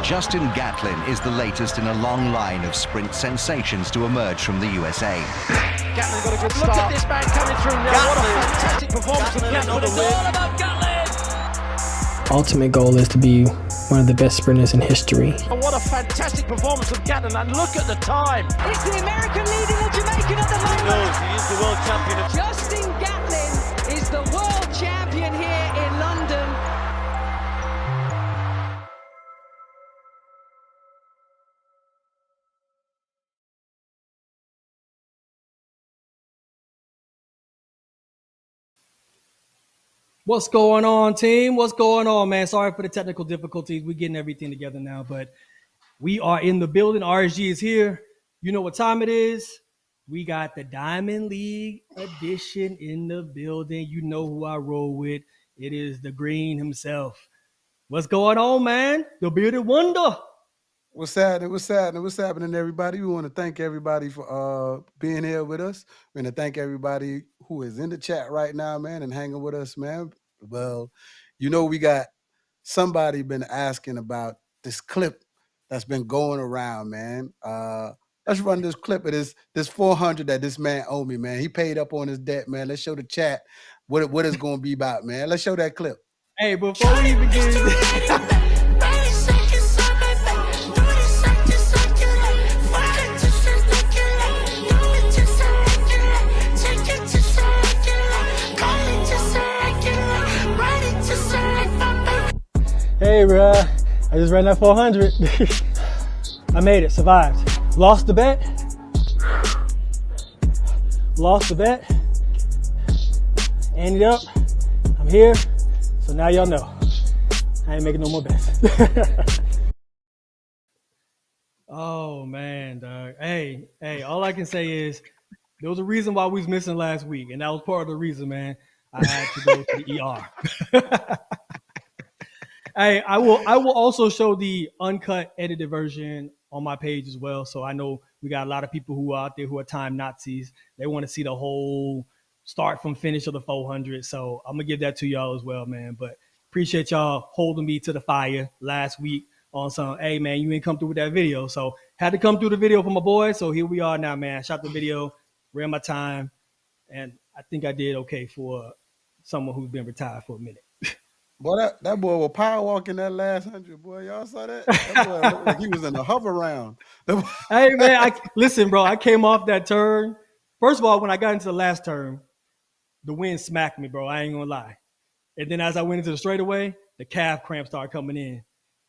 Justin Gatlin is the latest in a long line of sprint sensations to emerge from the USA. Gatlin got a good start. Look at this man coming through now. Gatlin. What a fantastic performance from Gatlin. It's all about Gatlin. Ultimate goal is to be one of the best sprinters in history. And what a fantastic performance from Gatlin. And look at the time. It's the American leading the Jamaican at the moment. He knows he is the world champion. Justin Gatlin is the world champion here in London. What's going on, team? What's going on, man? Sorry for the technical difficulties. We're getting everything together now, but we are in the building. RSG is here. You know what time it is. We got the Diamond League edition in the building. You know who I roll with. It is the Green himself. What's going on, man? The bearded wonder. What's happening? What's happening, everybody? We want to thank everybody for being here with us. We want to thank everybody who is in the chat right now, man, and hanging with us, man. Well, you know, we got somebody been asking about this clip that's been going around, man. Let's run this clip of this 400 that this man owed me, man. He paid up on his debt, man. Let's show the chat what it's going to be about, man. Let's show that clip. Hey, before we even get Hey, bro, I just ran that 400. I made it, survived. Lost the bet. Ended up, I'm here. So now y'all know, I ain't making no more bets. Oh, man, dog. Hey, all I can say is there was a reason why we was missing last week, and that was part of the reason, man. I had to go to the ER. Hey, I will also show the uncut edited version on my page as well. So I know we got a lot of people who are out there who are time Nazis. They want to see the whole start from finish of the 400. So I'm going to give that to y'all as well, man. But appreciate y'all holding me to the fire last week on some, hey, man, you ain't come through with that video. So had to come through the video for my boy. So here we are now, man. I shot the video, ran my time, and I think I did okay for someone who's been retired for a minute. Boy, that boy was power walking that last 100, boy. Y'all saw that? That boy looked like he was in a hover round. Hey, man, listen, bro, I came off that turn. First of all, when I got into the last turn, the wind smacked me, bro. I ain't gonna lie. And then as I went into the straightaway, the calf cramp started coming in.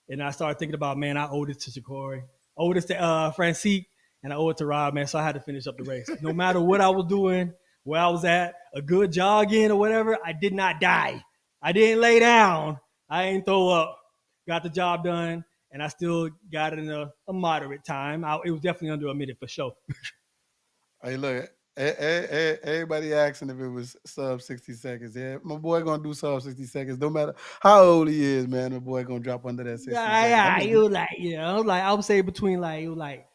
And I started thinking about, man, I owe this to Shakori, owe this to Francique, and I owe it to Rob, man. So I had to finish up the race. No matter what I was doing, where I was at, a good jog in or whatever, I did not die. I didn't lay down. I ain't throw up. Got the job done, and I still got it in a moderate time. It was definitely under a minute for sure. Hey, look, everybody asking if it was sub 60 seconds. Yeah, my boy gonna do sub 60 seconds. No matter how old he is, man, my boy gonna drop under that 60 seconds. Yeah, it was like, I would say between it was like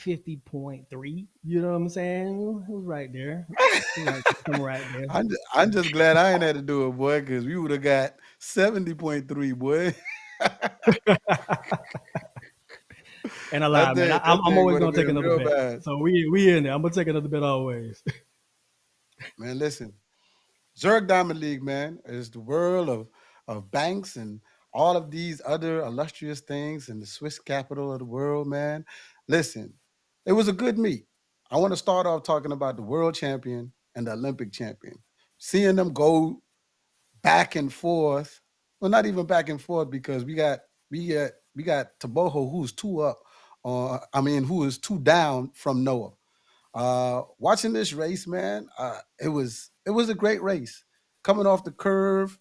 50.3. You know what I'm saying? It was right there. Right there. I'm just glad I ain't had to do it, boy, because we would have got 70.3, boy. And I lied, man. I'm always gonna take another bet. Bad. So we in there. I'm gonna take another bet always. Man, listen, Zurich Diamond League, man, is the world of banks and all of these other illustrious things in the Swiss capital of the world, man. Listen, it was a good meet. I want to start off talking about the world champion and the Olympic champion. Seeing them go back and forth. Well, not even back and forth, because we got Tebogo, who's 2 up, who is 2 down from Noah. Watching this race, man, it was a great race. Coming off the curve,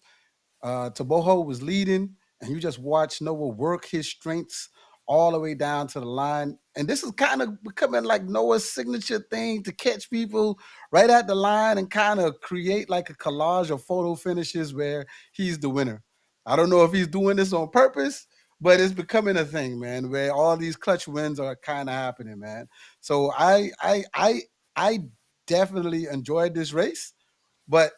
Tebogo was leading, and you just watch Noah work his strengths all the way down to the line. And this is kind of becoming like Noah's signature thing, to catch people right at the line and kind of create like a collage of photo finishes where he's the winner. I don't know if he's doing this on purpose, but it's becoming a thing, man, where all these clutch wins are kind of happening, man. So I definitely enjoyed this race, but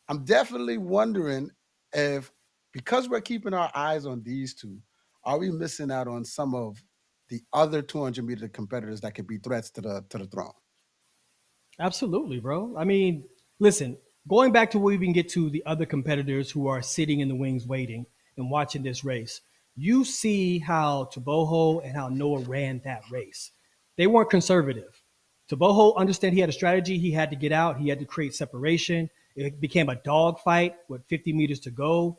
I'm definitely wondering if, because we're keeping our eyes on these two, are we missing out on some of the other 200-meter competitors that could be threats to the throne? Absolutely, bro. I mean, listen, going back to where we can get to the other competitors who are sitting in the wings waiting and watching this race, you see how Tebogo and how Noah ran that race. They weren't conservative. Tebogo understand he had a strategy. He had to get out. He had to create separation. It became a dogfight with 50 meters to go.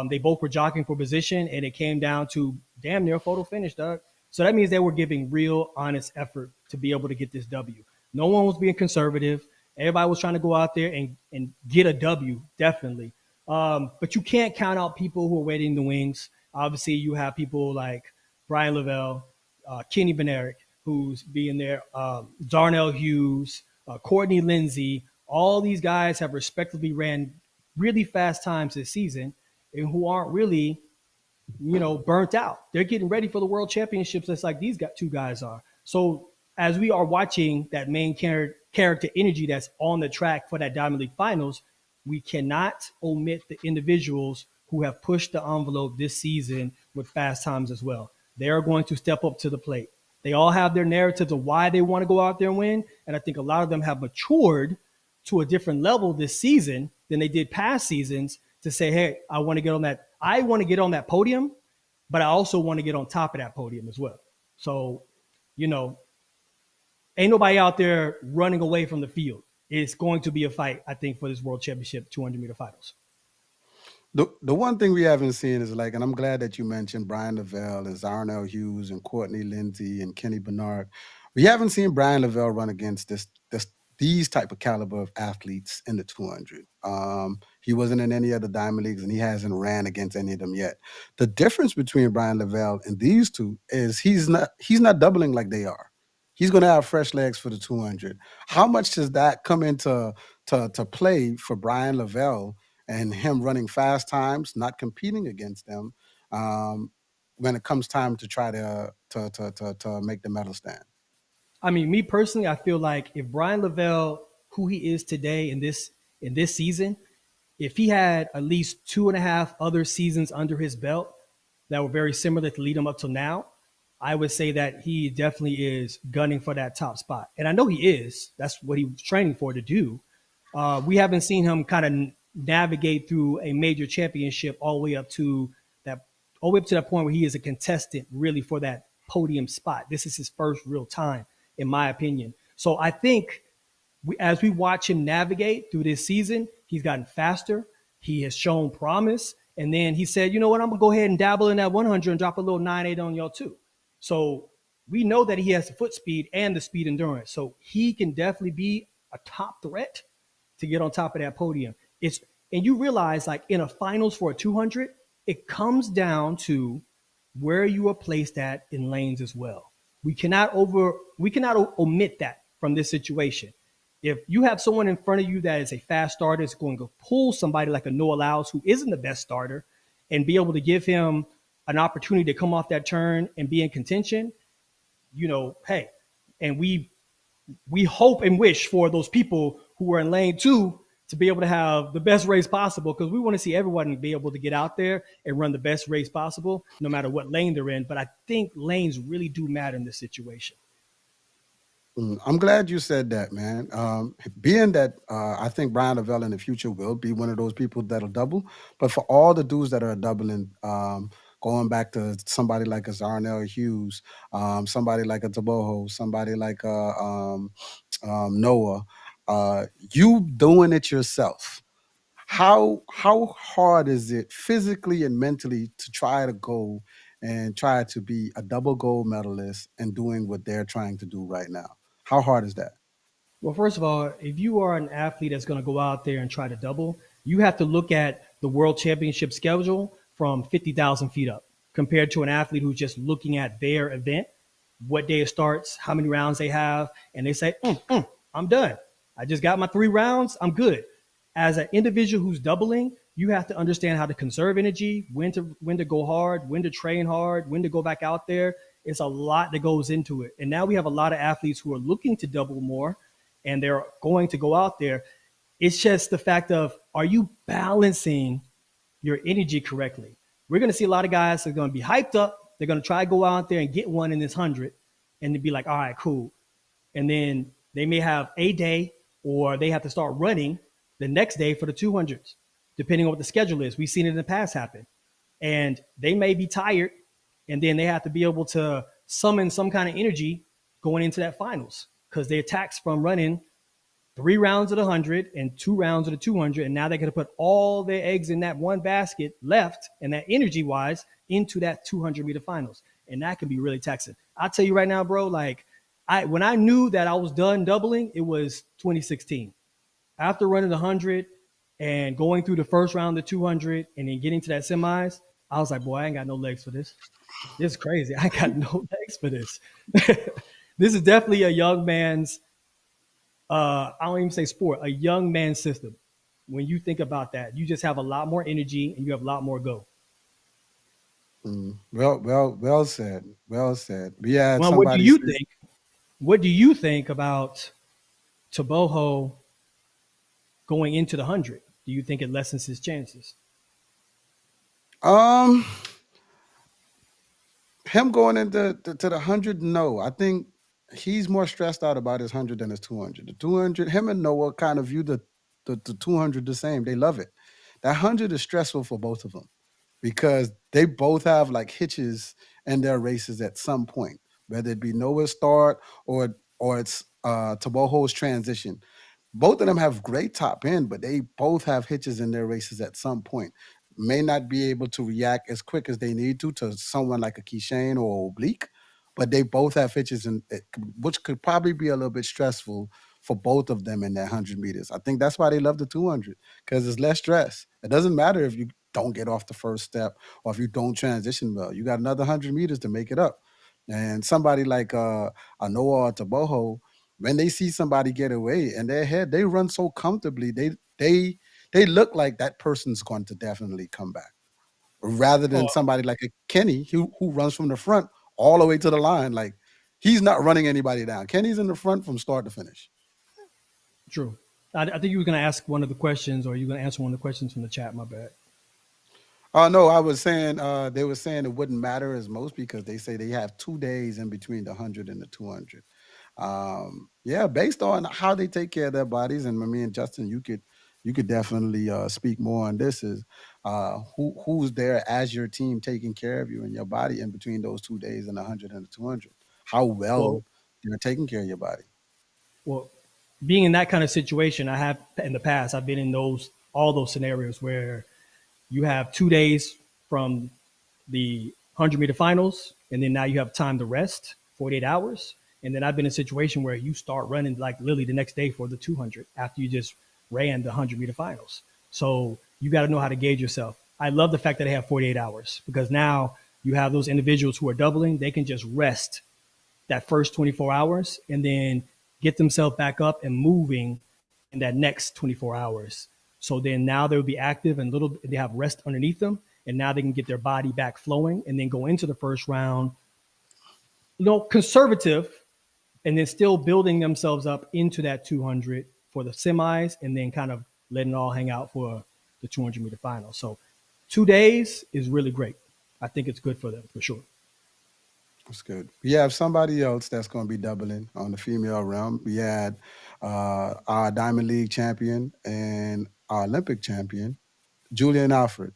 They both were jockeying for position, and it came down to damn near a photo finish, Doug. So that means they were giving real, honest effort to be able to get this W. No one was being conservative. Everybody was trying to go out there and get a W, definitely. But you can't count out people who are waiting in the wings. Obviously, you have people like Brian Lavelle, Kenny Benerick, who's being there, Darnell Hughes, Courtney Lindsay. All these guys have respectively ran really fast times this season and who aren't really, burnt out. They're getting ready for the world championships just like these two guys are. So as we are watching that main character energy that's on the track for that Diamond League Finals, we cannot omit the individuals who have pushed the envelope this season with fast times as well. They are going to step up to the plate. They all have their narratives of why they want to go out there and win, and I think a lot of them have matured to a different level this season than they did past seasons to say, hey, I want to get on that podium, but I also want to get on top of that podium as well. So, ain't nobody out there running away from the field. It's going to be a fight, I think, for this World Championship 200-meter finals. The one thing we haven't seen is and I'm glad that you mentioned Brian Lavelle and Darnell Hughes and Courtney Lindsay and Kenny Bernard. We haven't seen Brian Lavelle run against these type of caliber of athletes in the 200. He wasn't in any other Diamond Leagues, and he hasn't ran against any of them yet. The difference between Brian Lavelle and these two is he's not doubling like they are. He's going to have fresh legs for the 200. How much does that come into to play for Brian Lavelle and him running fast times, not competing against them when it comes time to try to make the medal stand? I mean, me personally, I feel like if Brian Lavelle, who he is today in this season, if he had at least 2.5 other seasons under his belt that were very similar to lead him up till now, I would say that he definitely is gunning for that top spot. And I know he is. That's what he was training for to do. We haven't seen him kind of navigate through a major championship all the way up to that point where he is a contestant really for that podium spot. This is his first real time, in my opinion. So I think as we watch him navigate through this season, he's gotten faster. He has shown promise. And then he said, you know what, I'm going to go ahead and dabble in that 100 and drop a little 9.8 on y'all too. So we know that he has the foot speed and the speed endurance. So he can definitely be a top threat to get on top of that podium. And you realize, in a finals for a 200, it comes down to where you are placed at in lanes as well. We cannot omit that from this situation. If you have someone in front of you that is a fast starter, is going to pull somebody like a Noah Lyles, who isn't the best starter, and be able to give him an opportunity to come off that turn and be in contention, hey, and we hope and wish for those people who are in lane 2 to be able to have the best race possible, because we want to see everyone be able to get out there and run the best race possible, no matter what lane they're in. But I think lanes really do matter in this situation. I'm glad you said that, man. Being that I think Brian Lavelle in the future will be one of those people that'll double. But for all the dudes that are doubling, going back to somebody like a Darnell Hughes, somebody like a Tebogo, somebody like Noah, you doing it yourself. How hard is it physically and mentally to try to go and try to be a double gold medalist and doing what they're trying to do right now? How hard is that? Well, first of all, if you are an athlete that's going to go out there and try to double, you have to look at the world championship schedule from 50,000 feet up compared to an athlete who's just looking at their event, what day it starts, how many rounds they have, and they say, I'm done. I just got my 3 rounds. I'm good. As an individual who's doubling, you have to understand how to conserve energy, when to go hard, when to train hard, when to go back out there. It's a lot that goes into it. And now we have a lot of athletes who are looking to double more, and they're going to go out there. It's just the fact of, are you balancing your energy correctly? We're going to see a lot of guys that are going to be hyped up they're going to try to go out there and get one in this 100 and to be like, all right, cool. And then they may have a day or they have to start running the next day for the 200s, depending on what the schedule is. We've seen it in the past happen. And they may be tired, and then they have to be able to summon some kind of energy going into that finals because they're taxed from running 3 rounds of the 100 and 2 rounds of the 200, and now they're going to put all their eggs in that one basket left, and that energy-wise, into that 200-meter finals. And that can be really taxing. I'll tell you right now, bro, like, when I knew that I was done doubling, it was 2016. After running the 100 and going through the first round of the 200 and then getting to that semis, I was like, boy, I ain't got no legs for this. This is crazy. I got no legs for this. This is definitely a young man's, I don't even say sport, a young man's system. When you think about that, you just have a lot more energy and you have a lot more go. Well said. Well said. Yeah. Well, what do you think about Tebogo going into the 100? Do you think it lessens his chances? Him going into the 100, no. I think he's more stressed out about his 100 than his 200. The 200, him and Noah kind of view the 200 the same. They love it. That 100 is stressful for both of them because they both have like hitches in their races at some point, whether it be Noah's start or it's Tebogo's transition. Both of them have great top end, but they both have hitches in their races at some point. May not be able to react as quick as they need to someone like a Keishane or Oblique, but they both have hitches, which could probably be a little bit stressful for both of them in that 100 meters. I think that's why they love the 200 because it's less stress. It doesn't matter if you don't get off the first step or if you don't transition well. You got another 100 meters to make it up. And somebody like a Noah or Tebogo, when they see somebody get away in their head, they run so comfortably. They look like that person's going to definitely come back, rather than somebody like a Kenny who runs from the front all the way to the line. Like he's not running anybody down. Kenny's in the front from start to finish. True. I think you were going to ask one of the questions, or you were going to answer one of the questions from the chat. My bad. No, I was saying they were saying it wouldn't matter as most because they say they have 2 days in between the 100 and the 200. Yeah, based on how they take care of their bodies, and me and Justin, you could definitely speak more on this. Is who's there as your team taking care of you and your body in between those 2 days and the 100 and the 200? How well you're taking care of your body? Well, being in that kind of situation, I have in the past. I've been in all those scenarios where you have 2 days from the 100-meter finals, and then now you have time to rest, 48 hours. And then I've been in a situation where you start running like literally the next day for the 200 after you just ran the 100-meter finals. So you got to know how to gauge yourself. I love the fact that they have 48 hours because now you have those individuals who are doubling. They can just rest that first 24 hours and then get themselves back up and moving in that next 24 hours. So then now they'll be active and they have rest underneath them. And now they can get their body back flowing and then go into the first round, conservative, and then still building themselves up into that 200 for the semis and then kind of letting it all hang out for the 200-meter final. So 2 days is really great. I think it's good for them for sure. That's good. We have somebody else that's going to be doubling on the female realm. We had our Diamond League champion and our Olympic champion, Julien Alfred.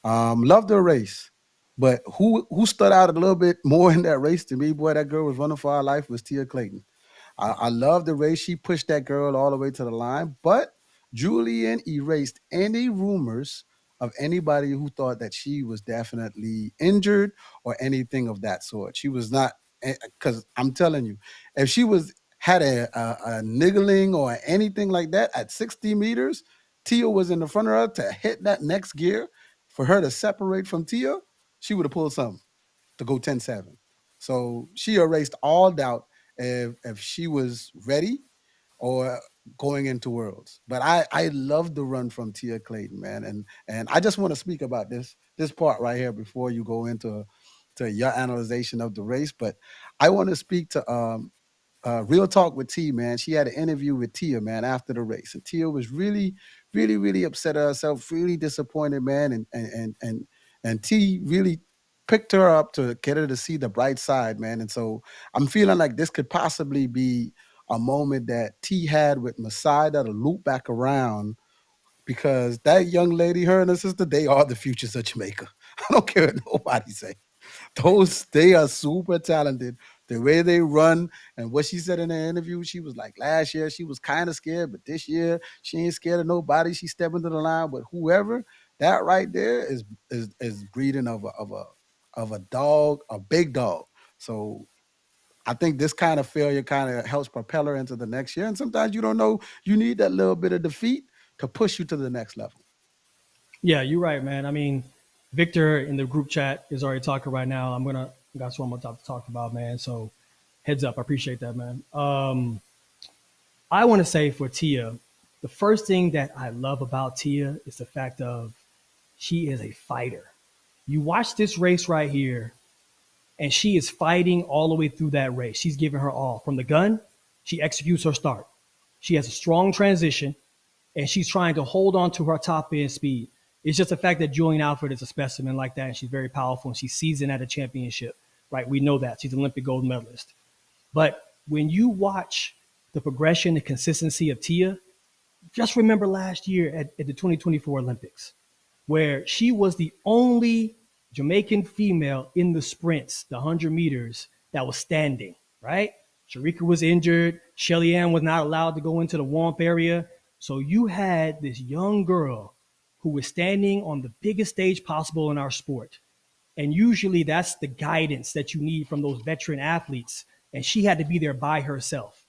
Loved the race, but who stood out a little bit more in that race to me, boy, that girl was running for her life, was Tia Clayton. I love the race. She pushed that girl all the way to the line, but Julien erased any rumors of anybody who thought that she was definitely injured or anything of that sort. She was not, because I'm telling you, if she had a niggling or anything like that at 60 meters, Tia was in the front of her to hit that next gear. For her to separate from Tia, she would have pulled something to go 10-7. So she erased all doubt if she was ready or going into Worlds. But I love the run from Tia Clayton, man. And I just want to speak about this part right here before you go into your analyzation of the race. But I want to speak to Real Talk with T, man. She had an interview with Tia, man, after the race. And Tia was really, really, really upset at herself, really disappointed, man. And T really picked her up to get her to see the bright side, man. And so I'm feeling like this could possibly be a moment that T had with Masai that'll loop back around, because that young lady, her and her sister, they are the futures of Jamaica. I don't care what nobody say. They are super talented. The way they run, and what she said in the interview, she was like, last year she was kind of scared, but this year she ain't scared of nobody. She stepped into the line with whoever. That right there is breeding of a dog, a big dog. So I think this kind of failure kind of helps propel her into the next year. And sometimes you don't know, you need that little bit of defeat to push you to the next level. Yeah, you're right, man. I mean, Victor in the group chat is already talking right now. That's what I'm about to talk about, man. So heads up. I appreciate that, man. I want to say for Tia, the first thing that I love about Tia is the fact of she is a fighter. You watch this race right here, and she is fighting all the way through that race. She's giving her all. From the gun, she executes her start. She has a strong transition, and she's trying to hold on to her top end speed. It's just the fact that Julien Alfred is a specimen like that, and she's very powerful, and she's seasoned at a championship, right? We know that. She's an Olympic gold medalist. But when you watch the progression, the consistency of Tia, just remember last year at the 2024 Olympics, where she was the only Jamaican female in the sprints, the 100 meters, that was standing, right? Sharika was injured. Shelly Ann was not allowed to go into the warmth area. So you had this young girl who was standing on the biggest stage possible in our sport. And usually that's the guidance that you need from those veteran athletes. And she had to be there by herself.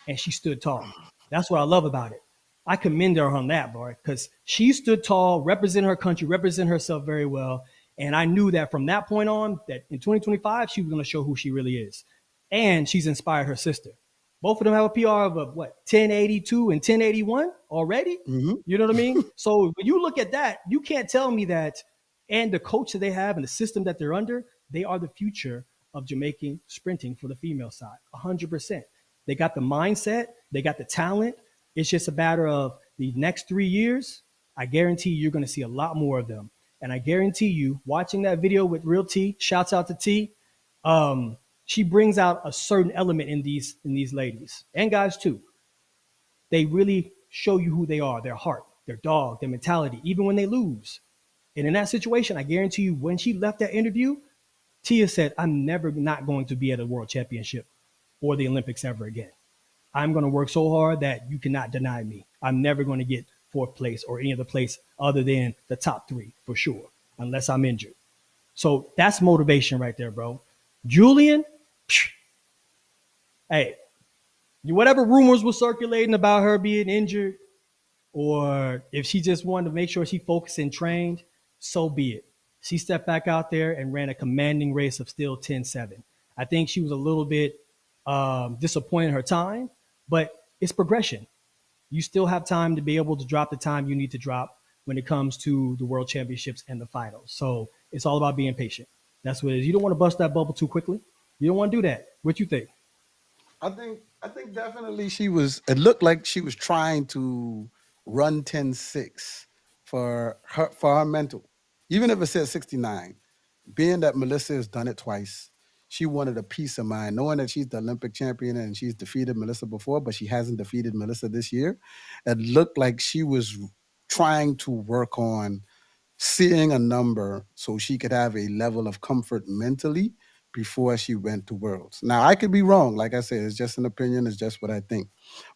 And she stood tall. That's what I love about it. I commend her on that, boy, because she stood tall, represented her country, represented herself very well. And I knew that from that point on, that in 2025, she was going to show who she really is. And she's inspired her sister. Both of them have a PR of 1082 and 1081 already. Mm-hmm. You know what I mean? So when you look at that, you can't tell me that, and the coach that they have and the system that they're under, they are the future of Jamaican sprinting for the female side, 100%. They got the mindset, they got the talent. It's just a matter of the next 3 years. I guarantee you're going to see a lot more of them. And I guarantee you, watching that video with Real T, shouts out to T, she brings out a certain element in these ladies and guys too. They really show you who they are, their heart, their dog, their mentality, even when they lose. And in that situation, I guarantee you, when she left that interview, Tia said, I'm never not going to be at a world championship or the Olympics ever again. I'm going to work so hard that you cannot deny me. I'm never going to get fourth place or any other place other than the top three for sure, unless I'm injured. So that's motivation right there, bro. Julien, hey, whatever rumors were circulating about her being injured, or if she just wanted to make sure she focused and trained, so be it. She stepped back out there and ran a commanding race of still 10-7. I think she was a little bit disappointed in her time, but it's progression. You still have time to be able to drop the time you need to drop when it comes to the world championships and the finals. So it's all about being patient. That's what it is. You don't want to bust that bubble too quickly. You don't want to do that. What you think? I think definitely it looked like she was trying to run 10-6 for her mental. Even if it said 69, being that Melissa has done it twice, she wanted a peace of mind, knowing that she's the Olympic champion and she's defeated Melissa before, but she hasn't defeated Melissa this year. It looked like she was trying to work on seeing a number so she could have a level of comfort mentally before she went to Worlds. Now, I could be wrong. Like I said, it's just an opinion. It's just what I think.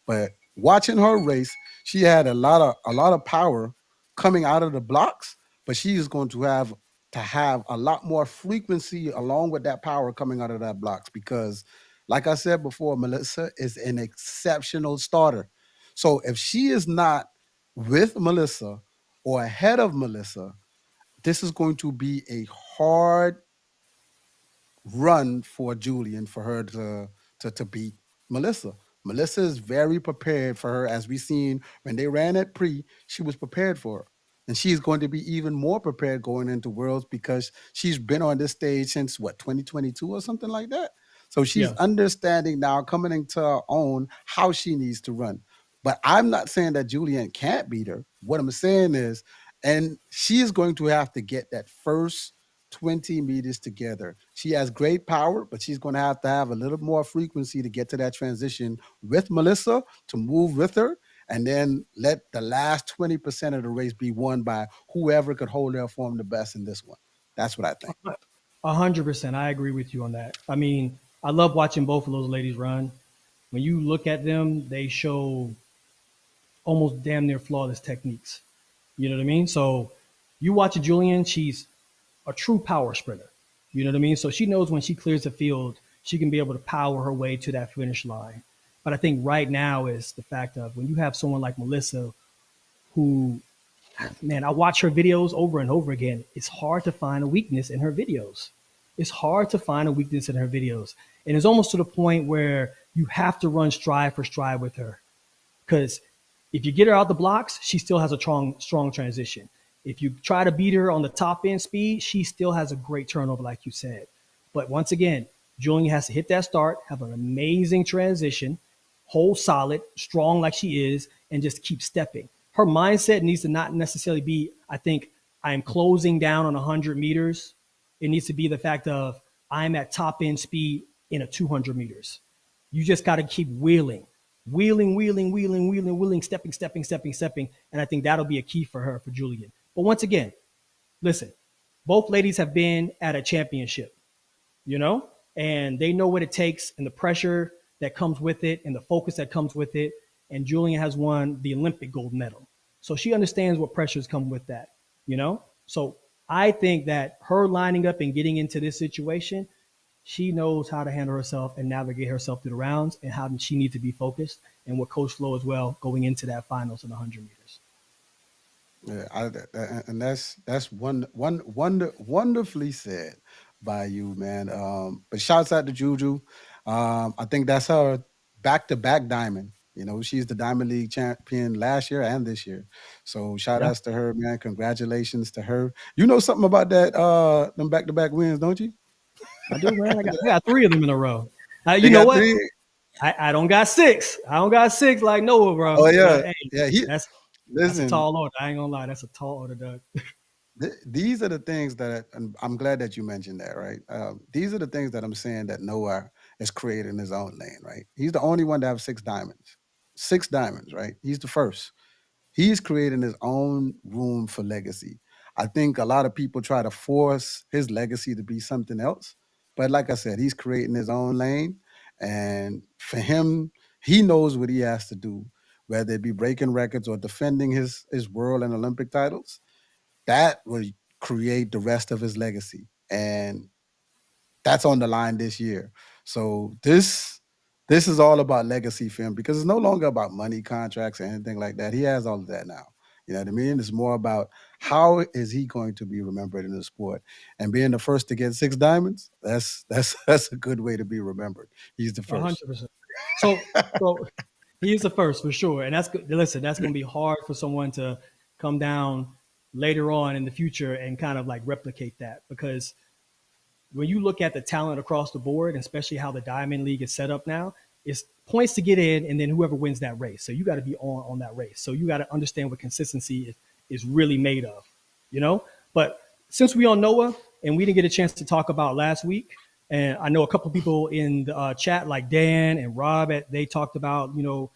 But watching her race, she had a lot of power coming out of the blocks, but she is going to have a lot more frequency along with that power coming out of that blocks, because like I said before, Melissa is an exceptional starter. So if she is not with Melissa or ahead of Melissa, this is going to be a hard run for Julien for her to beat Melissa. Melissa is very prepared for her, as we seen when they ran at pre. She was prepared for her, and she's going to be even more prepared going into Worlds because she's been on this stage since 2022 or something like that. So she's understanding now, coming into her own, how she needs to run. But I'm not saying that Julien can't beat her. What I'm saying is, and she is going to have to get that first 20 meters together. She has great power, but she's going to have a little more frequency to get to that transition with Melissa, to move with her, and then let the last 20% of the race be won by whoever could hold their form the best in this one. That's what I think. 100%. I agree with you on that. I mean, I love watching both of those ladies run. When you look at them, they show almost damn near flawless techniques. You know what I mean? So you watch Julien, she's a true power sprinter. You know what I mean? So she knows when she clears the field, she can be able to power her way to that finish line. But I think right now is the fact of when you have someone like Melissa who, man, I watch her videos over and over again. It's hard to find a weakness in her videos. It's hard to find a weakness in her videos. And it's almost to the point where you have to run stride for stride with her. Because if you get her out the blocks, she still has a strong transition. If you try to beat her on the top end speed, she still has a great turnover, like you said. But once again, Julien has to hit that start, have an amazing transition, hold solid, strong like she is, and just keep stepping. Her mindset needs to not necessarily be, I think, I'm closing down on 100 meters. It needs to be the fact of I'm at top end speed in a 200 meters. You just got to keep wheeling, stepping. And I think that'll be a key for her, for Julien. But once again, listen, both ladies have been at a championship, you know, and they know what it takes and the pressure that comes with it and the focus that comes with it. And Julien has won the Olympic gold medal. So she understands what pressures come with that, you know? So I think that her lining up and getting into this situation, she knows how to handle herself and navigate herself through the rounds and how she needs to be focused and what Coach Flo as well going into that finals in the 100 meters. Yeah, and that's wonderfully said by you, man. But shouts out to Juju. I think that's her back-to-back diamond. You know, she's the Diamond League champion last year and this year. So shout outs to her, man. Congratulations to her. You know something about that, them back-to-back wins, don't you? I do, man. I got 3 of them in a row. You know what? I don't got 6. I don't got 6 like Noah, bro. Oh, yeah. But, hey, that's a tall order. I ain't gonna lie. That's a tall order, Doug. These are the things that I'm glad that you mentioned that, right? These are the things that I'm saying that Noah is creating his own lane, right? He's the only one to have 6 diamonds. 6 diamonds, right? He's the first. He's creating his own room for legacy. I think a lot of people try to force his legacy to be something else. But like I said, he's creating his own lane. And for him, he knows what he has to do, whether it be breaking records or defending his world and Olympic titles. That will create the rest of his legacy. And that's on the line this year. So this is all about legacy for him because it's no longer about money, contracts, or anything like that. He has all of that now. You know what I mean? It's more about how is he going to be remembered in the sport. And being the first to get 6 diamonds, that's a good way to be remembered. He's the first. 100%. So he's the first for sure. And that's good. Listen, that's going to be hard for someone to come down later on in the future and kind of like replicate that, because when you look at the talent across the board, especially how the Diamond League is set up now, it's points to get in and then whoever wins that race. So you got to be on that race. So you got to understand what consistency is really made of, you know? But since we on Noah and we didn't get a chance to talk about last week, and I know a couple people in the chat like Dan and Rob, they talked about, you know,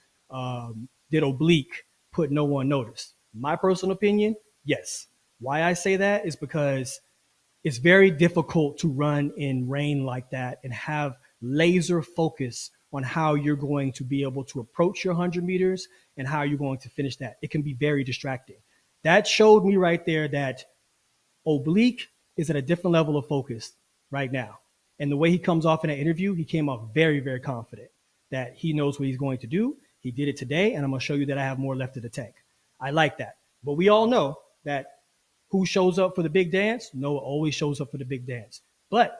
did Oblique put Noah on notice? My personal opinion, yes. Why I say that is because it's very difficult to run in rain like that and have laser focus on how you're going to be able to approach your 100 meters and how you're going to finish that. It can be very distracting. That showed me right there that Oblique is at a different level of focus right now. And the way he comes off in that interview, he came off very, very confident that he knows what he's going to do. He did it today, and I'm going to show you that I have more left in the tank. I like that. But we all know that who shows up for the big dance? Noah always shows up for the big dance. But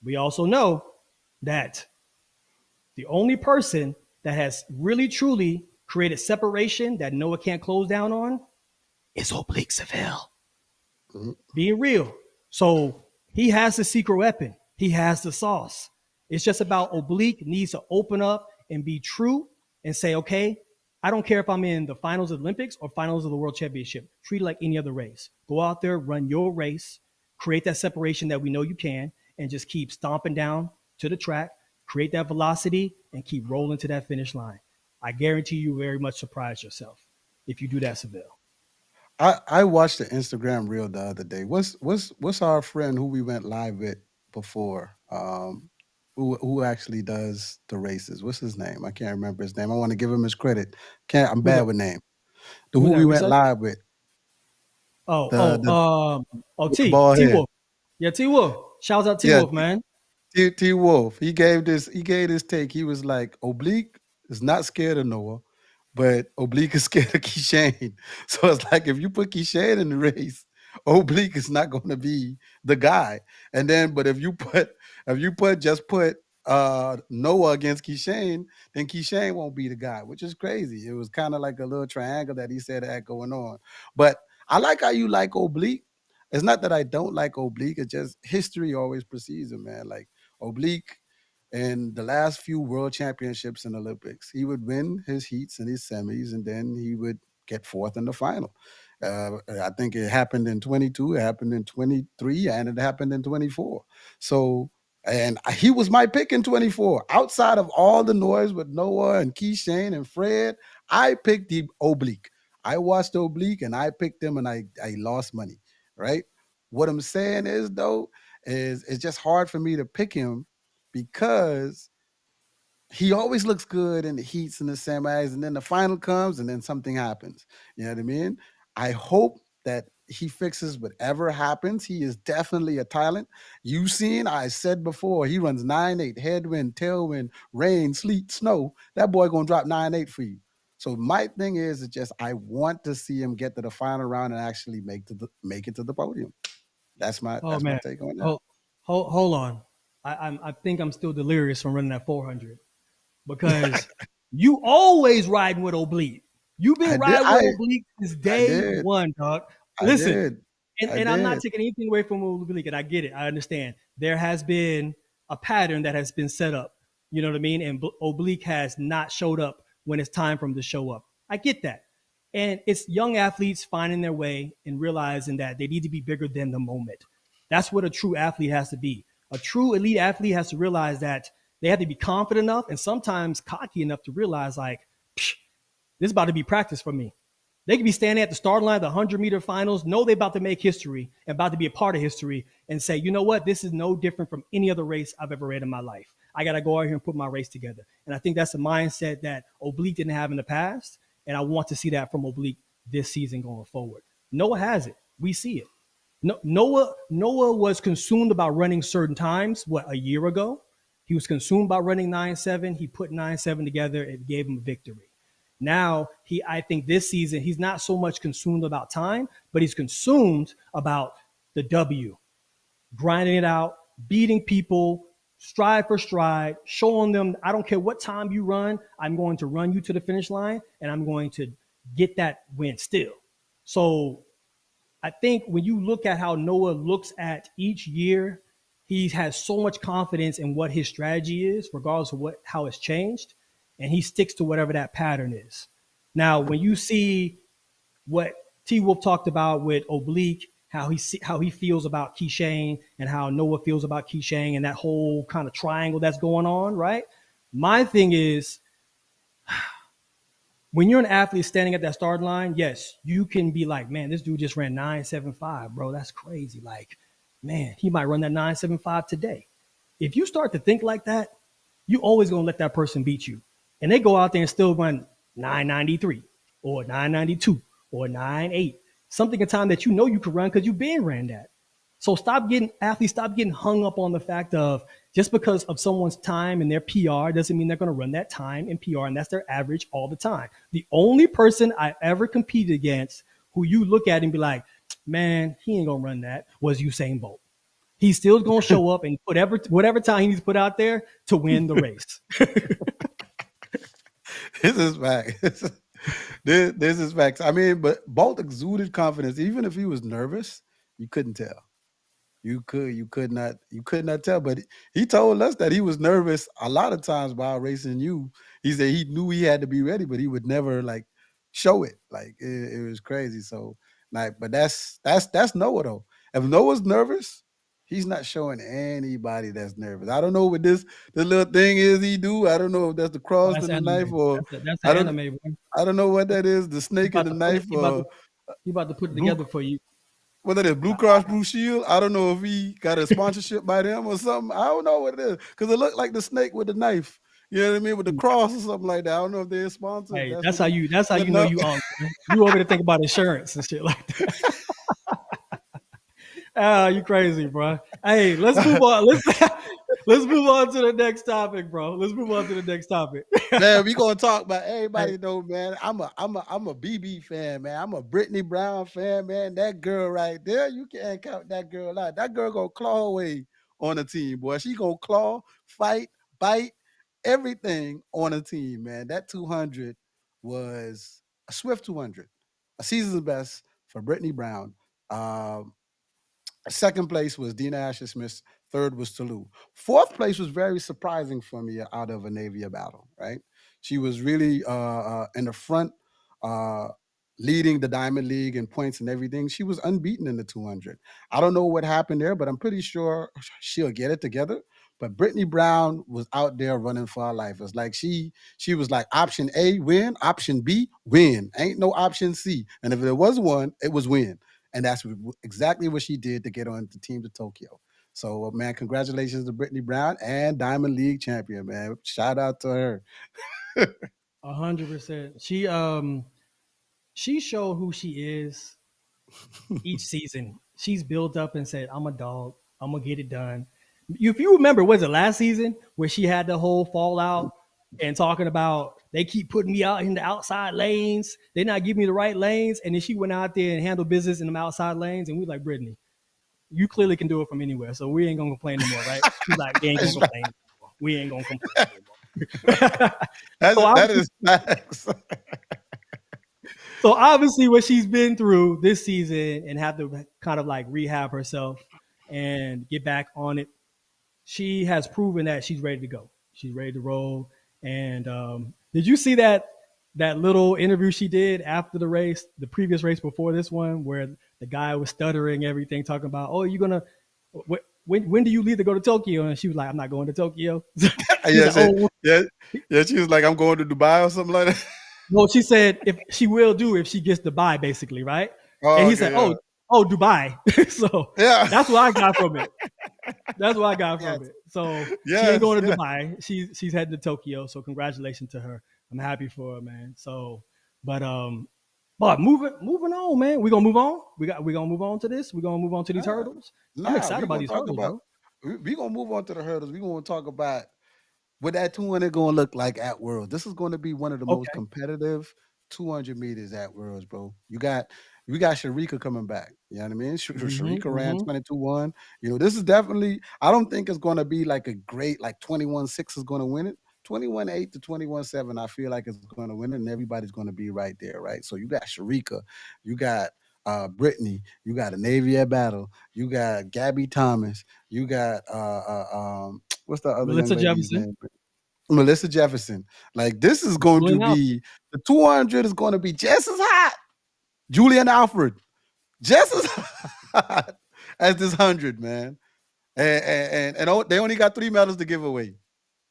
we also know that the only person that has really, truly created separation that Noah can't close down on is Oblique Seville. Mm-hmm. Being real. So he has the secret weapon. He has the sauce. It's just about Oblique needs to open up and be true and say, okay, I don't care if I'm in the finals of the Olympics or finals of the World Championship. Treat it like any other race. Go out there, run your race, create that separation that we know you can, and just keep stomping down to the track, create that velocity, and keep rolling to that finish line. I guarantee you very much surprise yourself if you do that, Seville. I watched the Instagram reel the other day. What's our friend who we went live with before? Who actually does the races? What's his name? I can't remember his name. I want to give him his credit. I'm Who's bad that? with name. Who's Who that? we went Research? live with? The T bald T head. Wolf. Yeah, T Wolf. Shouts out T Yeah, Wolf, man. T Wolf. He gave this take. He was like, Oblique is not scared of Noah, but Oblique is scared of Keishane. So it's like if you put Keishane in the race, Oblique is not going to be the guy. And then, but if you put Noah against Keishane, then Keishane won't be the guy, which is crazy. It was kind of like a little triangle that he said had going on. But I like how you like Oblique. It's not that I don't like Oblique. It's just history always precedes him, man. Like Oblique in the last few world championships and Olympics, he would win his heats and his semis, and then he would get fourth in the final. I think it happened in 22, it happened in 23, and it happened in 24. So, and he was my pick in 24. Outside of all the noise with Noah and Keishane and Fred, I picked the Oblique. I watched Oblique and I picked him and I lost money, right? What I'm saying is, though, is it's just hard for me to pick him because he always looks good in the heats and the semis, and then the final comes and then something happens. You know what I mean? I hope that he fixes whatever happens. He is definitely a talent. You've seen, I said before, he runs 9-8, headwind, tailwind, rain, sleet, snow. That boy gonna drop 9-8 for you. So my thing is just I want to see him get to the final round and actually make it to the podium. That's my Man. take on that. Hold on. I think I'm still delirious from running that 400 because you always riding with Oblique. You've been riding with Oblique since day one, dog. Listen, and I'm not taking anything away from Oblique, and I get it. I understand. There has been a pattern that has been set up. You know what I mean? And Oblique has not showed up when it's time for him to show up. I get that. And it's young athletes finding their way and realizing that they need to be bigger than the moment. That's what a true athlete has to be. A true elite athlete has to realize that they have to be confident enough and sometimes cocky enough to realize, like, this is about to be practice for me. They could be standing at the start line of the 100-meter finals, know they're about to make history and about to be a part of history, and say, you know what, this is no different from any other race I've ever ran in my life. I got to go out here and put my race together. And I think that's a mindset that Oblique didn't have in the past, and I want to see that from Oblique this season going forward. Noah has it. We see it. Noah was consumed about running certain times, a year ago? He was consumed by running 9.7. He put 9.7 together. It gave him a victory. Now, I think this season, he's not so much consumed about time, but he's consumed about the W, grinding it out, beating people, stride for stride, showing them, I don't care what time you run, I'm going to run you to the finish line, and I'm going to get that win still. So I think when you look at how Noah looks at each year, he has so much confidence in what his strategy is, regardless of how it's changed, and he sticks to whatever that pattern is. Now, when you see what T Wolf talked about with Oblique, how he feels about Keishane and how Noah feels about Keishane and that whole kind of triangle that's going on, right? My thing is, when you're an athlete standing at that start line, yes, you can be like, man, this dude just ran 9.75, bro. That's crazy. Like, man, he might run that 9.75 today. If you start to think like that, you always going to let that person beat you. And they go out there and still run 9.93 or 9.92 or 9.8, something in time that you know you could run because you've been ran that. So stop getting hung up on the fact of just because of someone's time and their PR doesn't mean they're going to run that time in PR, and that's their average all the time. The only person I ever competed against who you look at and be like, man, he ain't going to run that, was Usain Bolt. He's still going to show up and put whatever time he needs to put out there to win the race. This is facts. This is facts. I mean, but Bolt exuded confidence. Even if he was nervous, you couldn't tell. You could not tell. But he told us that he was nervous a lot of times while racing you. He said he knew he had to be ready, but he would never like show it. Like it was crazy. So like, but that's Noah though. If Noah's nervous, he's not showing anybody that's nervous. I don't know what this little thing is he do. I don't know if that's the Oh, cross that's and the anime. knife, or That's I an don't anime. Boy. I don't know what that is. The He snake and about the to put it. knife. He about to put it Blue, together for you. what that is? Blue Cross Blue Shield. I don't know if he got a sponsorship by them or something. I don't know what it is because it looked like the snake with the knife. You know what I mean? With the cross or something like that. I don't know if they're sponsored. Hey, That's that's what how he you. That's how you putting know up. you on. You over to think about insurance and shit like that. Ah, you crazy, bro. Hey, let's move on. Let's move on to the next topic, bro. Let's move on to the next topic. Man, we gonna talk about everybody Hey, know, man. I'm a BB fan, man. I'm a Brittany Brown fan, man. That girl right there, you can't count that girl out. That girl gonna claw away on the team, boy. She gonna claw, fight, bite, everything on a team, man. That 200 was a swift 200, a season's best for Brittany Brown. Um, Second place was Dina Asher Smith. Third was Toulouse. Fourth place was very surprising for me out of a Navia battle, right? She was really in the front, uh, leading the Diamond League in points and everything. She was unbeaten in the 200. I don't know what happened there, but I'm pretty sure she'll get it together. But Brittany Brown was out there running for her life. It's like she was like option A, win, option B, win. Ain't no option C. And if there was one, it was win. And that's exactly what she did to get on the team to Tokyo. So, man, congratulations to Brittany Brown and Diamond League champion, man. Shout out to her. 100%. She showed who she is each season. She's built up and said, "I'm a dog. I'm gonna get it done." If you remember, was it last season where she had the whole fallout and talking about they keep putting me out in the outside lanes, they're not giving me the right lanes, and then she went out there and handled business in them outside lanes, and we like, Brittany, you clearly can do it from anywhere, so we ain't gonna complain anymore, right? She's like, we ain't gonna complain anymore. We ain't gonna complain anymore. That is facts. So obviously what she's been through this season and have to kind of like rehab herself and get back on it, she has proven that she's ready to go. She's ready to roll. And did you see that little interview she did after the race, the previous race before this one, where the guy was stuttering everything, talking about, "Oh, you're gonna when do you leave to go to Tokyo?" And she was like, "I'm not going to Tokyo." Yeah, she was like, "I'm going to Dubai" or something like that. Well, she said if she will do if she gets Dubai, basically, right? Oh, and he okay, said, yeah. "Oh, Dubai." So Yeah. that's what I got from it. That's what I got from it. So she ain't going to Dubai. She's heading to Tokyo. So congratulations to her. I'm happy for her, man. So, but moving on, man. We gonna move on. We gonna move on to this. We gonna move on to these hurdles. I'm excited about these hurdles, bro. We gonna move on to the hurdles. We gonna talk about what that 200 going to look like at Worlds. This is going to be one of the most competitive 200 meters at Worlds, bro. We got Sharika coming back. You know what I mean? Sharika ran 22-1. You know, this is definitely, I don't think it's going to be like a great, like 21-6 is going to win it. 21-8 to 21-7, I feel like it's going to win it, and everybody's going to be right there, right? So you got Sharika, you got Brittany, you got a Navy at battle, you got Gabby Thomas, you got what's the other Melissa young lady's Jefferson. name? Melissa Jefferson. Like, this is going Julien to be the 200 is going to be just as hot. Julien Alfred, just as hot as this 100, man. And they only got 3 medals to give away.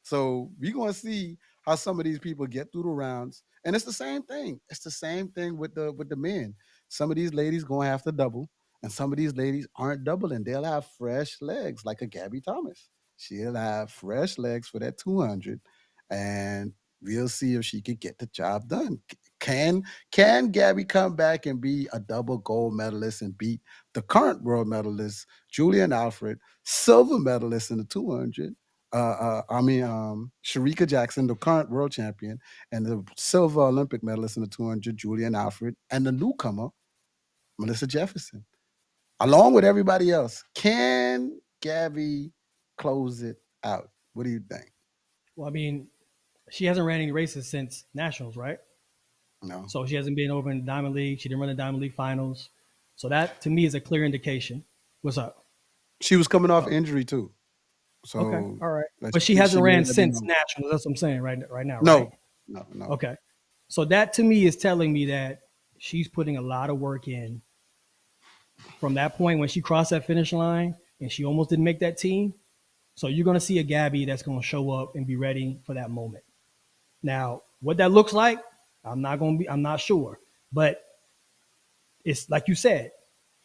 So we're going to see how some of these people get through the rounds. And it's the same thing. It's the same thing with the men. Some of these ladies going to have to double, and some of these ladies aren't doubling. They'll have fresh legs, like a Gabby Thomas. She'll have fresh legs for that 200, and we'll see if she could get the job done. Can Gabby come back and be a double gold medalist and beat the current world medalist, Julien Alfred, silver medalist in the 200? Sharika Jackson, the current world champion, and the silver Olympic medalist in the 200, Julien Alfred, and the newcomer, Melissa Jefferson, along with everybody else. Can Gabby close it out? What do you think? Well, I mean, she hasn't ran any races since nationals, right? No. So she hasn't been over in the Diamond League. She didn't run the Diamond League finals. So that, to me, is a clear indication. What's up? She was coming off injury, too. So, okay, all right. But she hasn't ran since nationals. That's what I'm saying right now, right? No. Okay. So that, to me, is telling me that she's putting a lot of work in from that point when she crossed that finish line and she almost didn't make that team. So you're going to see a Gabby that's going to show up and be ready for that moment. Now, what that looks like, I'm not sure. But it's like you said,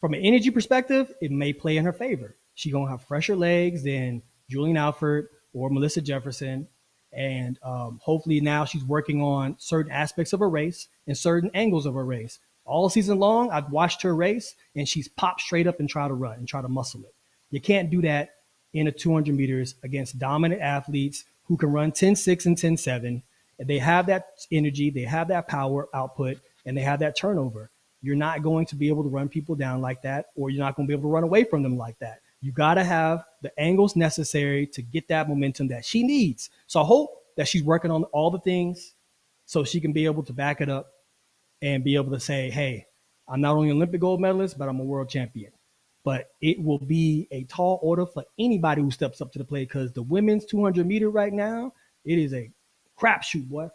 from an energy perspective, it may play in her favor. She's going to have fresher legs than Julien Alfred or Melissa Jefferson. And hopefully now she's working on certain aspects of her race and certain angles of her race. All season long, I've watched her race, and she's popped straight up and try to run and try to muscle it. You can't do that in a 200 meters against dominant athletes who can run 10.6 and 10.7. And they have that energy, they have that power output, and they have that turnover. You're not going to be able to run people down like that, or you're not going to be able to run away from them like that. You got to have the angles necessary to get that momentum that she needs. So I hope that she's working on all the things so she can be able to back it up and be able to say, hey, I'm not only an Olympic gold medalist, but I'm a world champion. But it will be a tall order for anybody who steps up to the plate, because the women's 200 meter right now, it is a crapshoot, boy.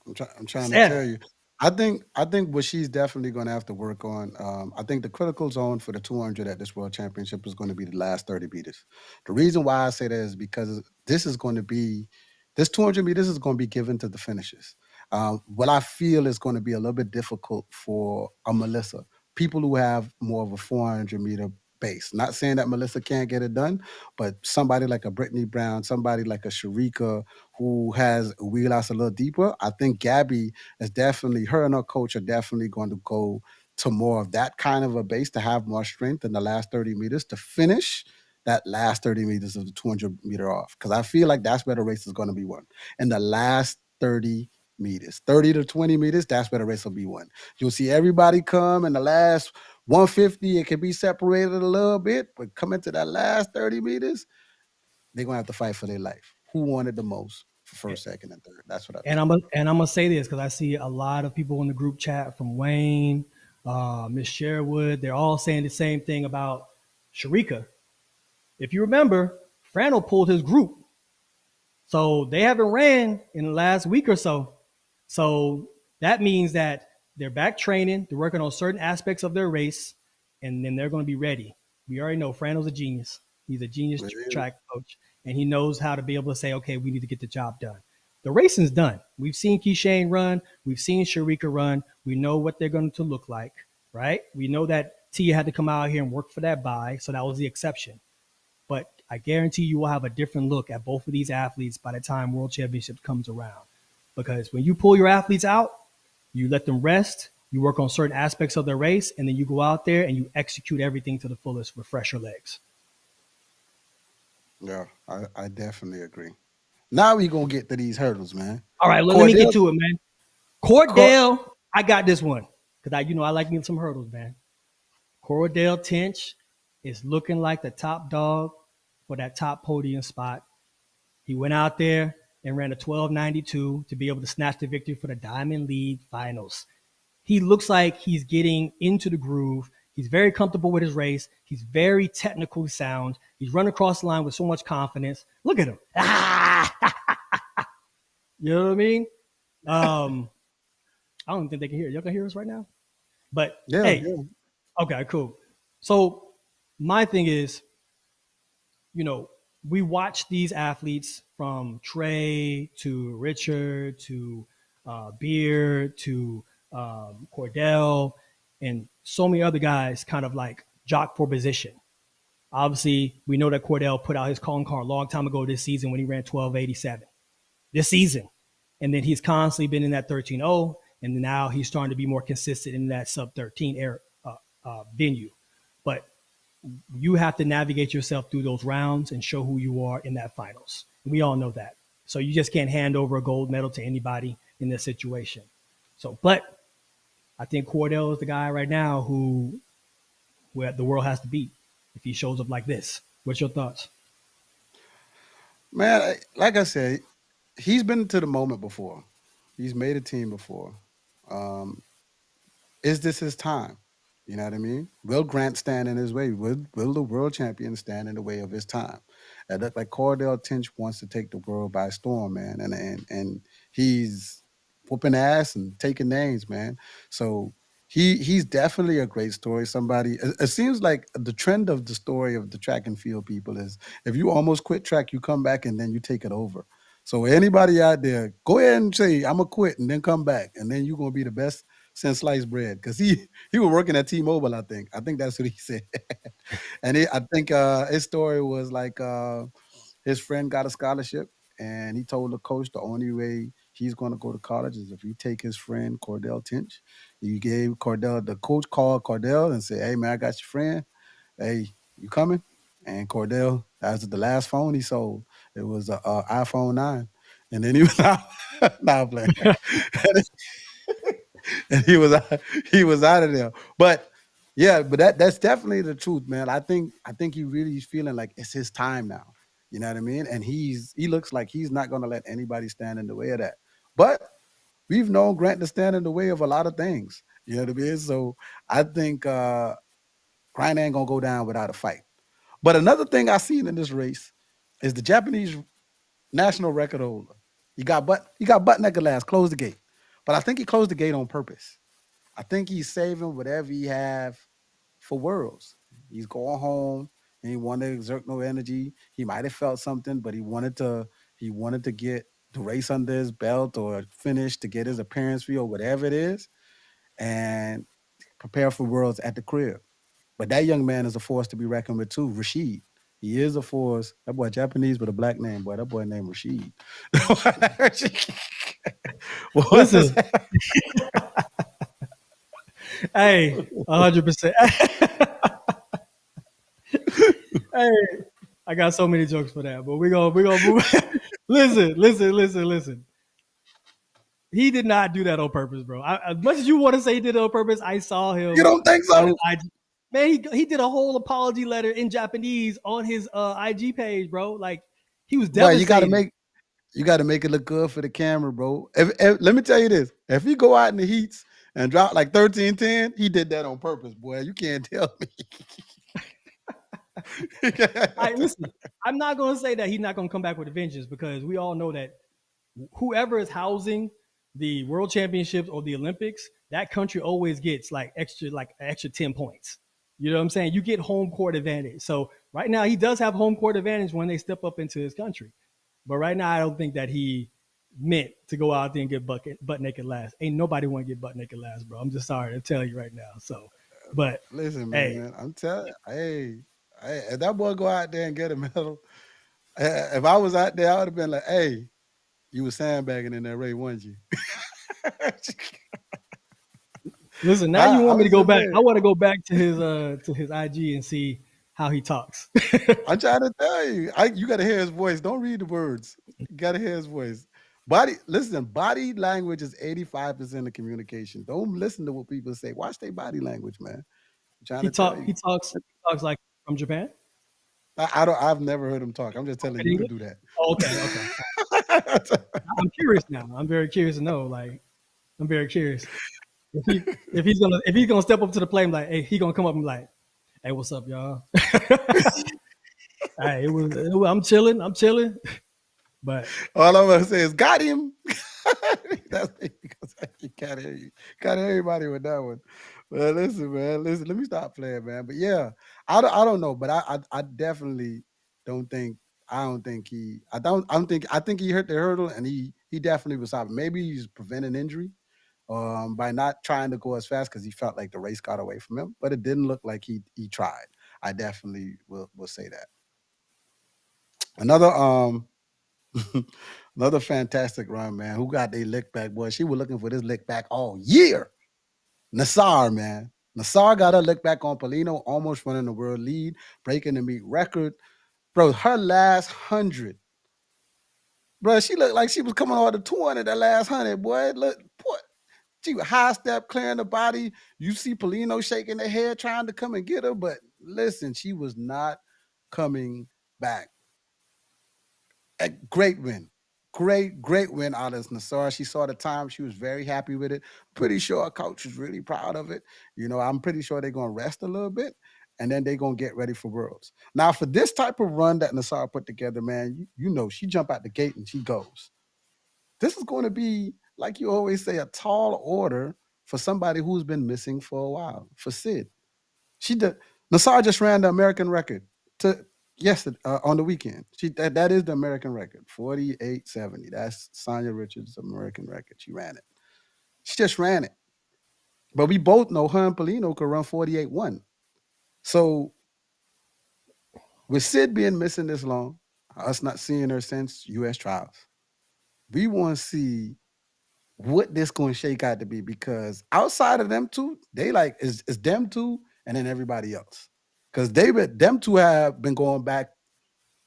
I'm trying to tell you. I think what she's definitely going to have to work on. I think the critical zone for the 200 at this World Championship is going to be the last 30 meters. The reason why I say that is because this 200 meters is going to be given to the finishers. What I feel is going to be a little bit difficult for a Melissa, people who have more of a 400 meter base. Not saying that Melissa can't get it done, but somebody like a Brittany Brown, somebody like a Sharika who has a wheelhouse a little deeper, I think Gabby is definitely, her and her coach are definitely going to go to more of that kind of a base to have more strength in the last 30 meters to finish that last 30 meters of the 200 meter off. Because I feel like that's where the race is going to be won. In the last 30 meters, 30 to 20 meters, that's where the race will be won. You'll see everybody come in the last 150, it can be separated a little bit, but coming to that last 30 meters, they're going to have to fight for their life. Who wanted the most for first, second, and third? That's what I think. And I'm going to say this because I see a lot of people in the group chat from Wayne, Miss Sherwood. They're all saying the same thing about Sharika. If you remember, Frano pulled his group. So they haven't ran in the last week or so. So that means that they're back training. They're working on certain aspects of their race, and then they're going to be ready. We already know Frano's a genius. He's a genius track coach, and he knows how to be able to say, okay, we need to get the job done. The racing's done. We've seen Keishane run. We've seen Sharika run. We know what they're going to look like, right? We know that Tia had to come out here and work for that bye, so that was the exception. But I guarantee you will have a different look at both of these athletes by the time World Championship comes around. Because when you pull your athletes out, you let them rest, you work on certain aspects of their race, and then you go out there and you execute everything to the fullest with fresher legs. Yeah, I definitely agree. Now we're going to get to these hurdles, man. All right, let me get to it, man. Cordell, I got this one because I like me some hurdles, man. Cordell Tinch is looking like the top dog for that top podium spot. He went out there and ran a 12.92 to be able to snatch the victory for the Diamond League finals. He looks like he's getting into the groove. He's very comfortable with his race. He's very technically sound. He's running across the line with so much confidence. Look at him. You know what I mean? I don't think they can hear. Y'all can hear us right now? But yeah. Okay, cool. So my thing is, we watch these athletes from Trey to Richard to Beard to Cordell and so many other guys kind of like jock for position. Obviously, we know that Cordell put out his calling card a long time ago this season when he ran 12.87 this season. And then he's constantly been in that 13.0, and now he's starting to be more consistent in that sub-13 venue. But you have to navigate yourself through those rounds and show who you are in that finals. We all know that. So you just can't hand over a gold medal to anybody in this situation. But I think Cordell is the guy right now who the world has to beat if he shows up like this. What's your thoughts? Man, like I said, he's been to the moment before. He's made a team before. Is this his time? You know what I mean? Will Grant stand in his way? Will the world champion stand in the way of his time? It looked like Cordell Tinch wants to take the world by storm, man. And he's whooping ass and taking names, man. So he's definitely a great story. Somebody, it seems like the trend of the story of the track and field people is if you almost quit track, you come back and then you take it over. So anybody out there, go ahead and say I'm gonna quit and then come back, and then you're gonna be the best since sliced bread. Because he was working at T-Mobile, I think. I think that's what he said. And I think his story was like his friend got a scholarship, and he told the coach the only way he's going to go to college is if you take his friend Cordell Tinch. He gave Cordell, the coach called Cordell and said, "Hey man, I got your friend. Hey, you coming?" And Cordell, that was the last phone he sold. It was a iPhone 9, and then he was out. Now playing. And he was out of there. But yeah, but that's definitely the truth, man. I think he really is feeling like it's his time now. You know what I mean? And he looks like he's not going to let anybody stand in the way of that. But we've known Grant to stand in the way of a lot of things. You know what I mean? So I think Grant ain't gonna go down without a fight. But another thing I seen in this race is the Japanese national record holder. He got butt naked last, closed the gate. But I think he closed the gate on purpose. I think he's saving whatever he have for Worlds. He's going home and he wanted to exert no energy. He might have felt something, but he wanted to get the race under his belt or finish to get his appearance fee or whatever it is, and prepare for Worlds at the crib. But that young man is a force to be reckoned with too. Rashid. He is a force. That boy Japanese with a black name, boy. That boy named Rashid. Listen. Hey, 100%. Hey, I got so many jokes for that, but we're gonna move. Listen. He did not do that on purpose, bro. As much as you want to say he did it on purpose, I saw him. You don't think so? Man, he did a whole apology letter in Japanese on his IG page, bro. Like he was devastated. Well, you got to make it look good for the camera, bro. If let me tell you this: if he go out in the heats and drop like 13-10, he did that on purpose, boy. You can't tell me. Right, listen, I'm not going to say that he's not going to come back with a vengeance, because we all know that whoever is housing the World Championships or the Olympics, that country always gets like extra 10 points. You know what I'm saying? You get home court advantage. So right now he does have home court advantage when they step up into his country. But right now I don't think that he meant to go out there and get butt naked last. Ain't nobody want to get butt naked last, bro. I'm just sorry to tell you right now. So, but listen, man, I'm telling you, hey, if that boy go out there and get a medal, if I was out there, I would have been like, hey, you were sandbagging in that race, weren't you? Listen, now you want me to go back. I want to go back to his IG and see how he talks. I'm trying to tell you. You got to hear his voice. Don't read the words. You got to hear his voice. Body language is 85% of communication. Don't listen to what people say. Watch their body language, man. He talks like from Japan. I've never heard him talk. I'm just telling you to do that. Oh, okay. I'm curious now. I'm very curious to know. Like, I'm very curious. If he's gonna step up to the plate, I'm like, hey, he gonna come up and be like, hey, what's up, y'all? Hey, I'm chilling. But all I'm gonna say is got him. That's because you can't hear you. Can't hear everybody with that one. Well, listen, man. Let me stop playing, man. But yeah, I don't know, but I definitely don't think. I think he hit the hurdle, and he definitely was stopping. Maybe he's preventing injury by not trying to go as fast because he felt like the race got away from him. But it didn't look like he tried. I definitely will say that. Another fantastic run, man. Who got their lick back, boy? She was looking for this lick back all year. Naser, man. Naser got her lick back on Paulino, almost running the world lead, breaking the meet record. Bro, her last 100. Bro, she looked like she was coming on the 200 that last 100, boy. Look, boy. She was high step, clearing the body. You see Paulino shaking their head, trying to come and get her. But listen, she was not coming back. A great win. Great win out of Naser. She saw the time. She was very happy with it. Pretty sure her coach was really proud of it. You know, I'm pretty sure they're going to rest a little bit, and then they're going to get ready for Worlds. Now, for this type of run that Naser put together, man, you know, she jump out the gate and she goes. This is going to be, like you always say, a tall order for somebody who's been missing for a while, for Sid. Naser just ran the American record yesterday on the weekend. That is the American record, 48.70. That's Sonya Richards' American record. She ran it. She just ran it. But we both know her and Paulino could run 48.1. So with Sid being missing this long, us not seeing her since U.S. trials, we want to see what this going to shake out to be, because outside of them two, they like is them two and then everybody else. Because them two have been going back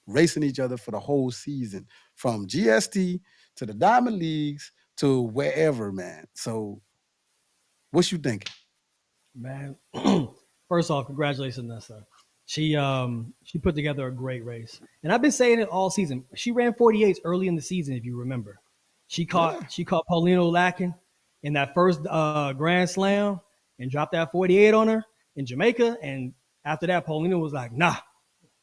racing each other for the whole season, from GST to the Diamond Leagues to wherever, man. So what you thinking? Man, first off, congratulations, Nessa. She put together a great race, and I've been saying it all season. She ran 48s early in the season, if you remember. She caught Paulino lacking in that first Grand Slam and dropped that 48 on her in Jamaica. And after that, Paulino was like, "Nah,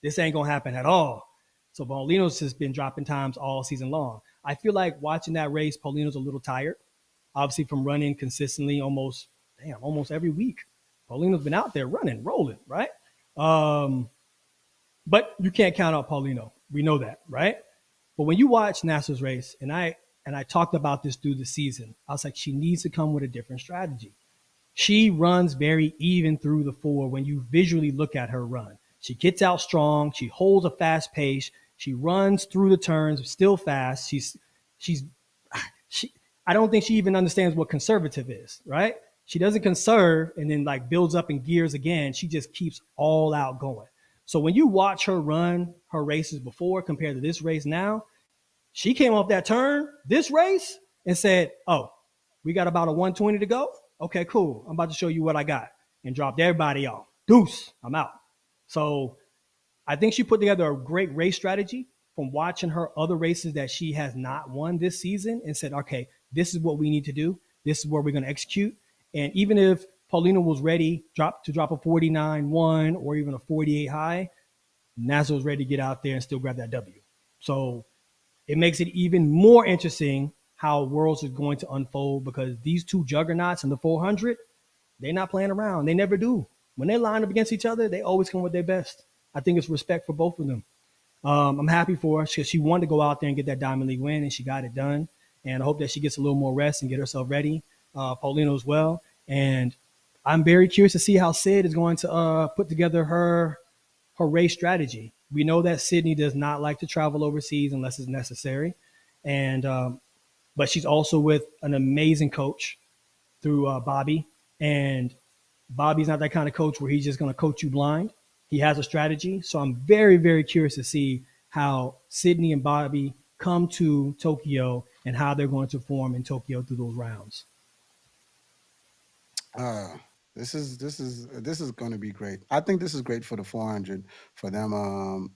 this ain't gonna happen at all." So Paulino's just been dropping times all season long. I feel like watching that race, Paulino's a little tired, obviously from running consistently almost every week. Paulino's been out there running, rolling, right? But you can't count out Paulino. We know that, right? But when you watch Naser's race, and I talked about this through the season, I was like, she needs to come with a different strategy. She runs very even through the four when you visually look at her run. She gets out strong. She holds a fast pace. She runs through the turns still fast. I don't think she even understands what conservative is, right? She doesn't conserve and then like builds up in gears again. She just keeps all out going. So when you watch her run her races before compared to this race now, she came off that turn, this race, and said, "Oh, we got about a 120 to go. Okay, cool. I'm about to show you what I got," and dropped everybody off. Deuce, I'm out. So I think she put together a great race strategy from watching her other races that she has not won this season and said, okay, this is what we need to do. This is where we're going to execute. And even if Paulino was ready to drop a 49-1 or even a 48 high, Naser was ready to get out there and still grab that W. So it makes it even more interesting how Worlds is going to unfold, because these two juggernauts in the 400, they're not playing around. They never do. When they line up against each other, they always come with their best. I think it's respect for both of them. I'm happy for her because she wanted to go out there and get that Diamond League win, and she got it done. And I hope that she gets a little more rest and get herself ready. Paulino as well. And I'm very curious to see how Sid is going to put together her race strategy. We know that Sydney does not like to travel overseas unless it's necessary. And but she's also with an amazing coach through Bobby. And Bobby's not that kind of coach where he's just going to coach you blind. He has a strategy. So I'm very, very curious to see how Sydney and Bobby come to Tokyo and how they're going to perform in Tokyo through those rounds. This is going to be great. I think this is great for the 400 for them.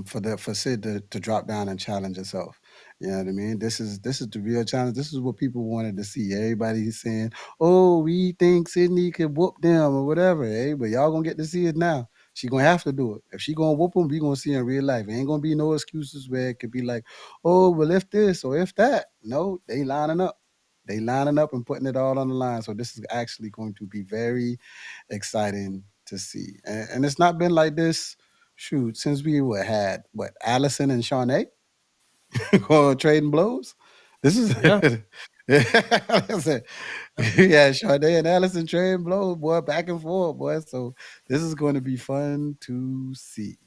For Sid to drop down and challenge herself. You know what I mean? This is the real challenge. This is what people wanted to see. Everybody's saying, "Oh, we think Sydney could whoop them or whatever." Hey, but y'all gonna get to see it now. She gonna have to do it. If she gonna whoop them, we gonna see in real life. It ain't gonna be no excuses where it could be like, "Oh, well, if this or if that." No, they lining up. They lining up and putting it all on the line. So this is actually going to be very exciting to see. And it's not been like this. Shoot, since we had Allison and Shawnee going trading blows. This is yeah, Shawnee and Allison trading blows, boy, back and forth, boy. So this is going to be fun to see.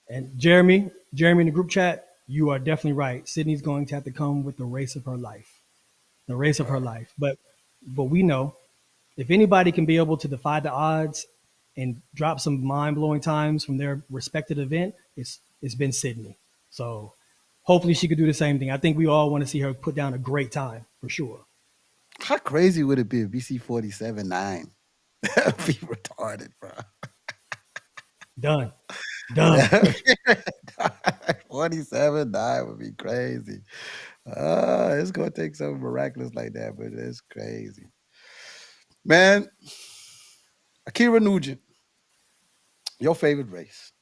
And Jeremy in the group chat, you are definitely right. Sydney's going to have to come with the race of her life. The race of her life. But we know if anybody can be able to defy the odds and drop some mind-blowing times from their respected event, it's been Sydney. So hopefully she could do the same thing. I think we all want to see her put down a great time for sure. How crazy would it be if BC 47.9? That'd be retarded, bro. Done. 47.9 would be crazy. It's gonna take something miraculous like that, but it's crazy. Man, Ackera Nugent, your favorite race.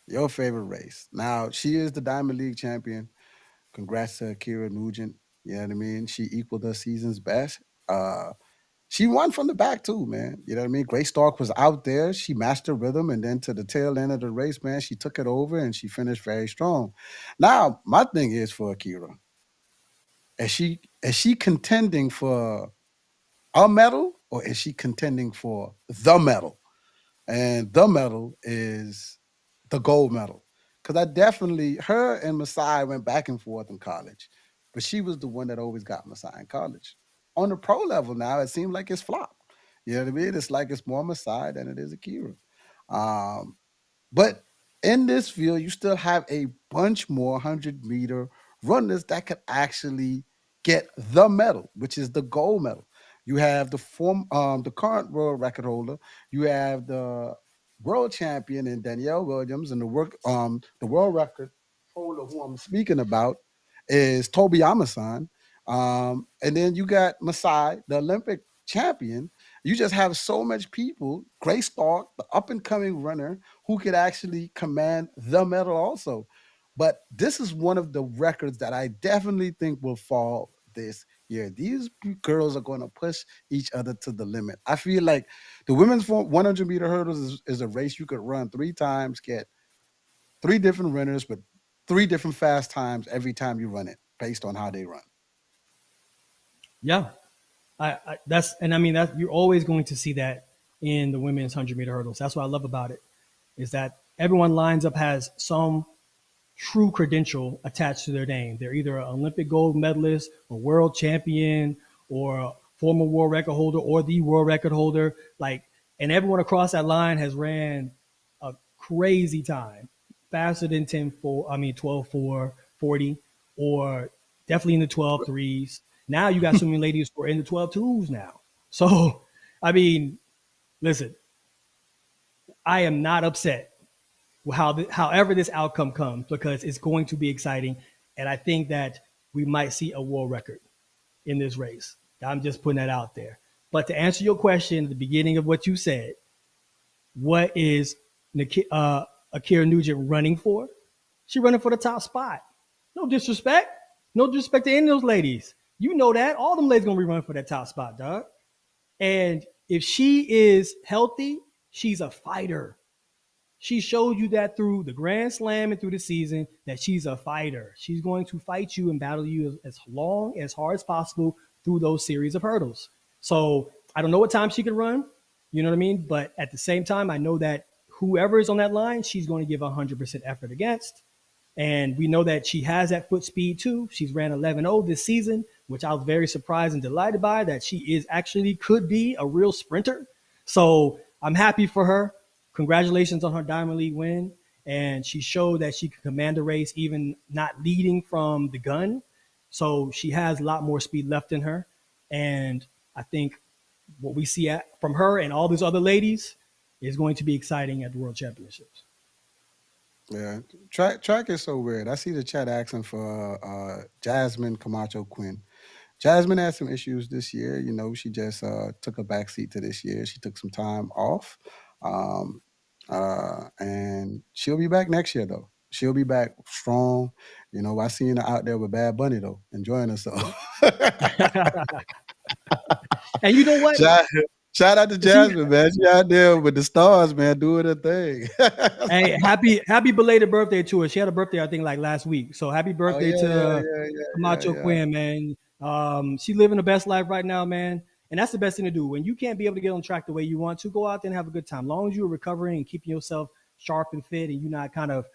Your favorite race. Now, she is the Diamond League champion. Congrats to Ackera Nugent. You know what I mean? She equaled her season's best. She won from the back too, man. You know what I mean? Grace Stark was out there. She matched her rhythm, and then to the tail end of the race, man, she took it over and she finished very strong. Now, my thing is for Ackera, is she contending for a medal or is she contending for the medal? And the medal is the gold medal. Because her and Masai went back and forth in college, but she was the one that always got Masai in college. On the pro level now, it seems like it's flopped. You know what I mean? It's like it's more Masai than it is Ackera. Um, but in this field, you still have a bunch more 100-meter runners that could actually get the medal, which is the gold medal. You have the current world record holder. You have the world champion in Danielle Williams, and the world record holder who I'm speaking about is Toby Amasan. And then you got Masai, the Olympic champion. You just have so much people. Grace Stark, the up and coming runner, who could actually command the medal also. But this is one of the records that I definitely think will fall this year. These girls are going to push each other to the limit. I feel like the women's 100-meter hurdles is a race you could run 3 times, get 3 different runners with 3 different fast times every time you run it based on how they run. Yeah. You're always going to see that in the women's 100-meter hurdles. That's what I love about it, is that everyone lines up has some true credential attached to their name. They're either an Olympic gold medalist, a world champion, or a former world record holder, or the world record holder. And everyone across that line has ran a crazy time, faster than 12:4, 40, or definitely in the 12:3s. Now you got so many ladies who are in the 12:2s now. So, listen, I am not upset however this outcome comes, because it's going to be exciting. And I think that we might see a world record in this race. I'm just putting that out there. But to answer your question at the beginning of what you said, what is Ackera Nugent running for? She's running for the top spot. No disrespect. No disrespect to any of those ladies. You know that. All them ladies going to be running for that top spot, dog. And if she is healthy, she's a fighter. She showed you that through the Grand Slam and through the season, that she's a fighter. She's going to fight you and battle you as hard as possible through those series of hurdles. So I don't know what time she can run, you know what I mean? But at the same time, I know that whoever is on that line, she's going to give 100% effort against. And we know that she has that foot speed too. She's ran 11.0 this season, which I was very surprised and delighted by, that she could be a real sprinter. So I'm happy for her. Congratulations on her Diamond League win. And she showed that she can command a race, even not leading from the gun. So she has a lot more speed left in her. And I think what we see from her and all these other ladies is going to be exciting at the World Championships. Yeah, track is so weird. I see the chat asking for Jasmine Camacho Quinn. Jasmine had some issues this year. You know, she just took a backseat to this year. She took some time off. And she'll be back next year, though. She'll be back strong. You know, I seen her out there with Bad Bunny, though, enjoying herself. And you know what? Shout out to Jasmine, man. She out there with the stars, man, doing her thing. Hey, happy belated birthday to her. She had a birthday, I think, like last week. So happy birthday to Camacho Quinn, man. She's living the best life right now, man. And that's the best thing to do. When you can't be able to get on track the way you want to, go out there and have a good time. As long as you're recovering and keeping yourself sharp and fit, and you're not kind of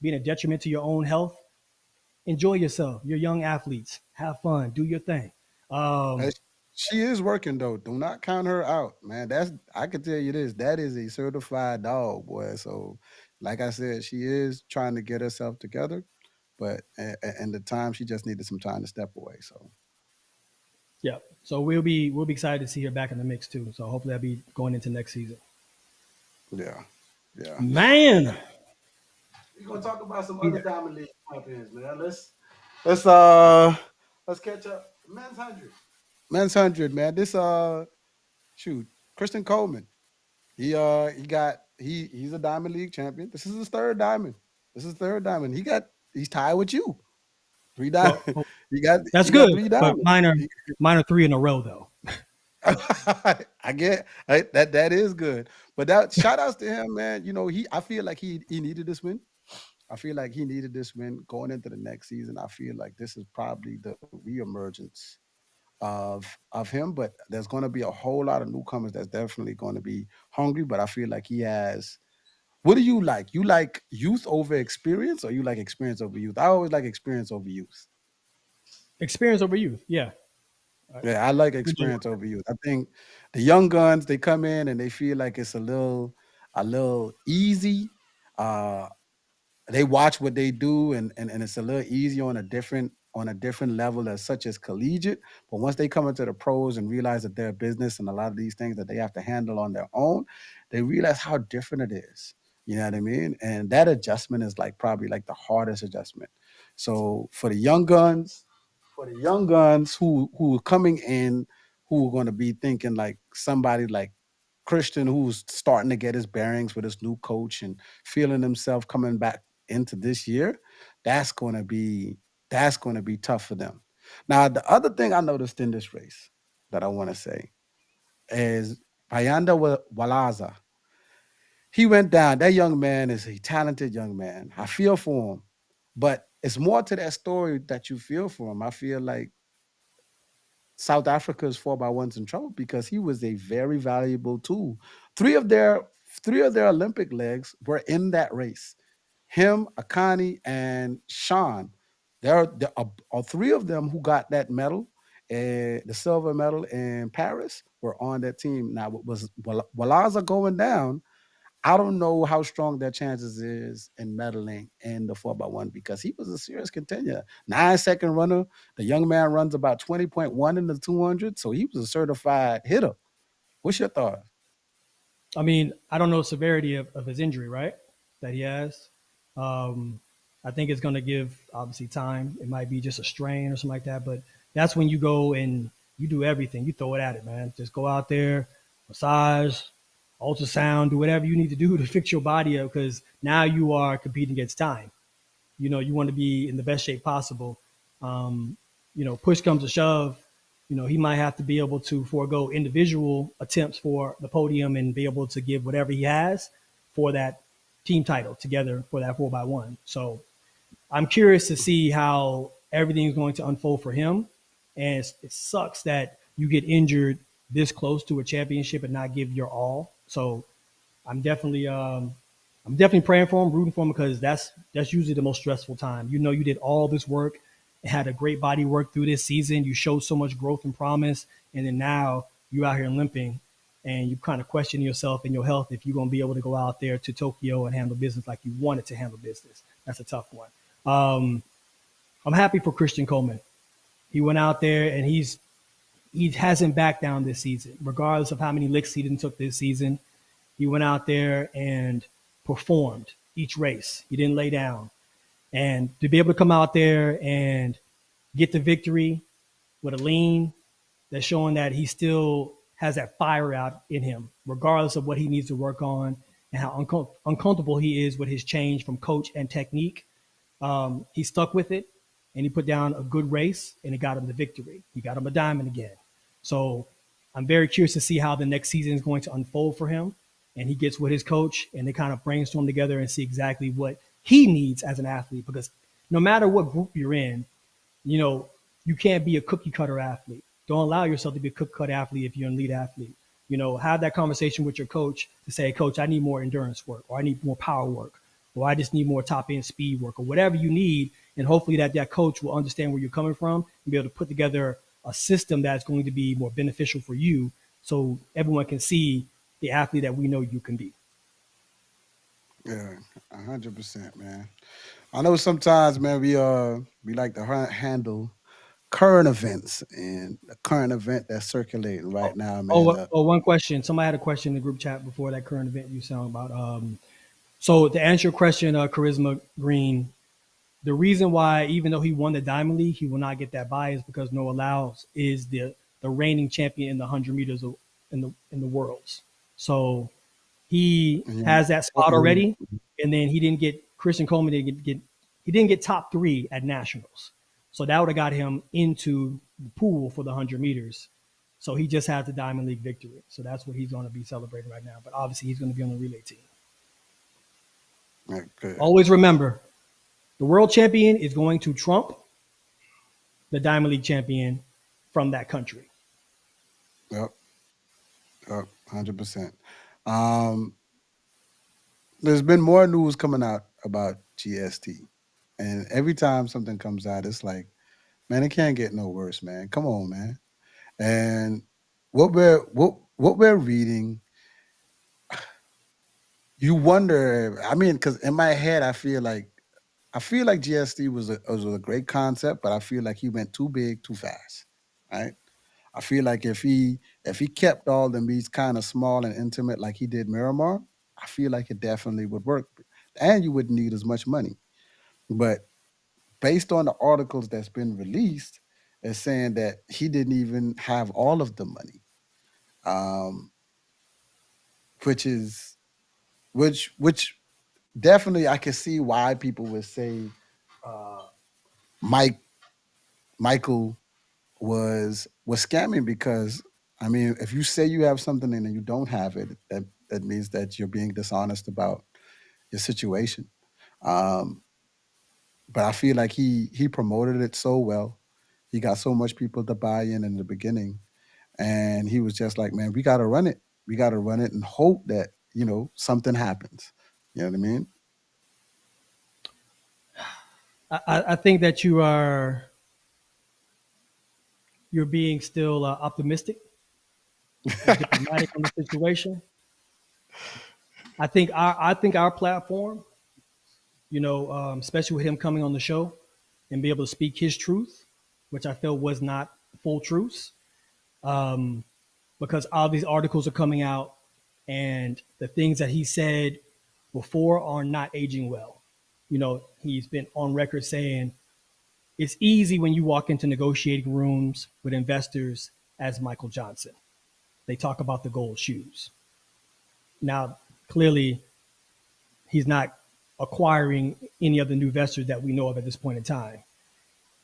being a detriment to your own health, enjoy yourself. You're young athletes. Have fun. Do your thing. She is working, though. Do not count her out, man. I can tell you this. That is a certified dog, boy. So, like I said, she is trying to get herself together. But in the time, she just needed some time to step away. So, yeah. So we'll be excited to see her back in the mix too. So hopefully that'll be going into next season. Yeah. Man, we're gonna talk about some other Diamond League champions, man. Let's catch up. Men's 100, man. This Christian Coleman. He's a Diamond League champion. This is his third diamond. He's tied with you. 3 diamonds. That's good. But mine are 3 in a row, though. That is good. But that shout outs to him, man. You know, I feel like he needed this win. I feel like he needed this win going into the next season. I feel like this is probably the reemergence of him. But there's going to be a whole lot of newcomers that's definitely going to be hungry. But I feel like he has. What do you like? You like youth over experience, or you like experience over youth? I always like experience over youth. Experience over youth. Yeah. Yeah, I like Good job. experience over youth. I think the young guns, they come in and they feel like it's a little easy. Uh, they watch what they do, and it's a little easy on a different level, as such as collegiate. But once they come into the pros and realize that they're a business and a lot of these things that they have to handle on their own, they realize how different it is. You know what I mean? And that adjustment is like probably like the hardest adjustment. So for the young guns who are coming in, who are going to be thinking like somebody like Christian, who's starting to get his bearings with his new coach and feeling himself coming back into this year, that's going to be tough for them. Now, the other thing I noticed in this race that I want to say is Payanda Walaza. He went down. That young man is a talented young man. I feel for him, but it's more to that story that you feel for him. I feel like South Africa's 4x1's in trouble because he was a very valuable tool. Three of their Olympic legs were in that race. Him, Akani, and Sean. There are three of them who got that medal, the silver medal in Paris, were on that team. Now, was Walaza going down? I don't know how strong their chances is in medaling in the 4x1 because he was a serious contender. 9-second runner. The young man runs about 20.1 in the 200, so he was a certified hitter. What's your thought? I mean, I don't know the severity of his injury, right? That he has. I think it's going to give obviously time. It might be just a strain or something like that, but that's when you go and you do everything. You throw it at it, man. Just go out there, massage, ultrasound, do whatever you need to do to fix your body up because now you are competing against time. You know, you want to be in the best shape possible. Push comes to shove, he might have to be able to forego individual attempts for the podium and be able to give whatever he has for that team title together for that 4x1. So I'm curious to see how everything is going to unfold for him. And it sucks that you get injured this close to a championship and not give your all. So I'm definitely praying for him, rooting for him because that's usually the most stressful time. You did all this work, had a great body work through this season. You showed so much growth and promise, and then now you're out here limping, and you kind of question yourself and your health if you're going to be able to go out there to Tokyo and handle business like you wanted to handle business. That's a tough one. I'm happy for Christian Coleman. He went out there and he hasn't backed down this season, regardless of how many licks he didn't took this season. He went out there and performed each race. He didn't lay down. And to be able to come out there and get the victory with a lean, that's showing that he still has that fire out in him, regardless of what he needs to work on and how uncomfortable he is with his change from coach and technique. He stuck with it, and he put down a good race, and it got him the victory. He got him a diamond again. So I'm very curious to see how the next season is going to unfold for him. And he gets with his coach, and they kind of brainstorm together and see exactly what he needs as an athlete. Because no matter what group you're in, you can't be a cookie cutter athlete. Don't allow yourself to be a cookie cutter athlete if you're an elite athlete. Have that conversation with your coach to say, Coach, I need more endurance work, or I need more power work, or I just need more top end speed work, or whatever you need. And hopefully that coach will understand where you're coming from and be able to put together a system that's going to be more beneficial for you so everyone can see the athlete that we know you can be. Yeah, 100%, man. I know sometimes, man, we like to handle current events and the current event that's circulating right now, man. One question. Somebody had a question in the group chat before that current event you sound about. So to answer your question, Charisma Green, the reason why, even though he won the Diamond League, he will not get that buy is because Noah Lyles is the reigning champion in the 100 meters in the worlds. So he has that spot already, and then he didn't get Christian Coleman. He didn't get top 3 at nationals, so that would have got him into the pool for the 100 meters. So he just had the Diamond League victory. So that's what he's going to be celebrating right now. But obviously he's going to be on the relay team. Okay. Always remember, the world champion is going to trump the Diamond League champion from that country. Yep. 100%. There's been more news coming out about GST. And every time something comes out, it's like, man, it can't get no worse, man. Come on, man. And what we're reading, you wonder. I mean, because in my head, I feel like GST was a great concept, but I feel like he went too big, too fast. Right? I feel like if he kept all the meets kind of small and intimate like he did Miramar, I feel like it definitely would work, and you wouldn't need as much money. But based on the articles that's been released, it's saying that he didn't even have all of the money, which definitely I can see why people would say Michael was scamming, because I mean, if you say you have something and then you don't have it, that means that you're being dishonest about your situation. But I feel like he promoted it so well. He got so much people to buy in the beginning, and he was just like, man, we got to run it. We got to run it and hope that, something happens. You know what I mean? I think that you're being still optimistic, diplomatic on the situation. I think our platform, especially with him coming on the show and be able to speak his truth, which I felt was not full truths, because all these articles are coming out and the things that he said before are not aging well. He's been on record saying it's easy when you walk into negotiating rooms with investors as Michael Johnson. They talk about the gold shoes. Now, clearly, he's not acquiring any of the new investors that we know of at this point in time.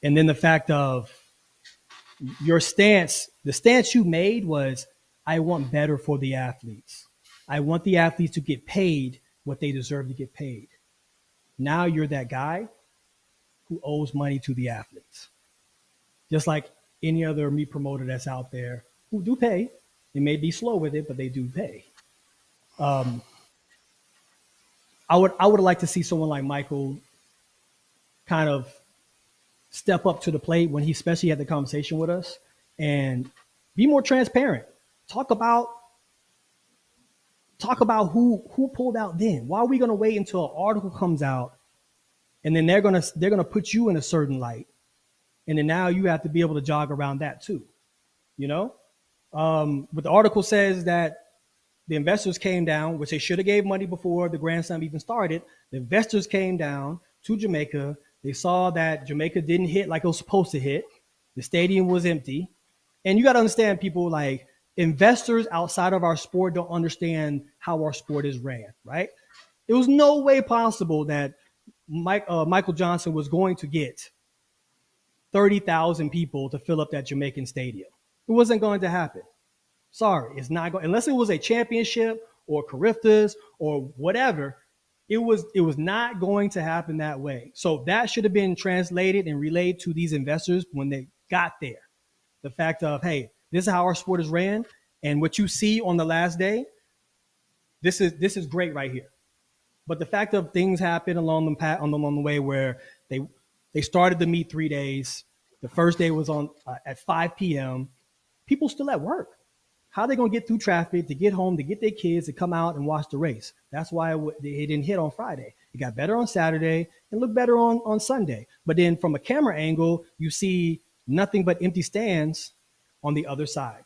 And then the fact of your stance, the stance you made was, I want better for the athletes. I want the athletes to get paid what they deserve to get paid. Now you're that guy who owes money to the athletes. Just like any other meat promoter that's out there who do pay. They may be slow with it, but they do pay. I would like to see someone like Michael kind of step up to the plate when he especially had the conversation with us and be more transparent. Talk about who pulled out then. Why are we going to wait until an article comes out and then they're going to put you in a certain light, and then now you have to be able to jog around that too, But the article says that the investors came down, which they should have gave money before the Grand Slam even started. The investors came down to Jamaica. They saw that Jamaica didn't hit like it was supposed to hit. The stadium was empty. And you got to understand, people, like, investors outside of our sport don't understand how our sport is ran, right? It was no way possible that Michael Johnson was going to get 30,000 people to fill up that Jamaican stadium. It wasn't going to happen. Sorry, it's not going, unless it was a championship or Cariftas or whatever. It was not going to happen that way. So that should have been translated and relayed to these investors when they got there. The fact of, hey, this is how our sport is ran, and what you see on the last day, this is great right here. But the fact of things happen along the way where they started the meet 3 days. The first day was on at 5 p.m. People still at work. How are they going to get through traffic to get home, to get their kids to come out and watch the race? That's why it didn't hit on Friday. It got better on Saturday and looked better on Sunday. But then from a camera angle, you see nothing but empty stands on the other side.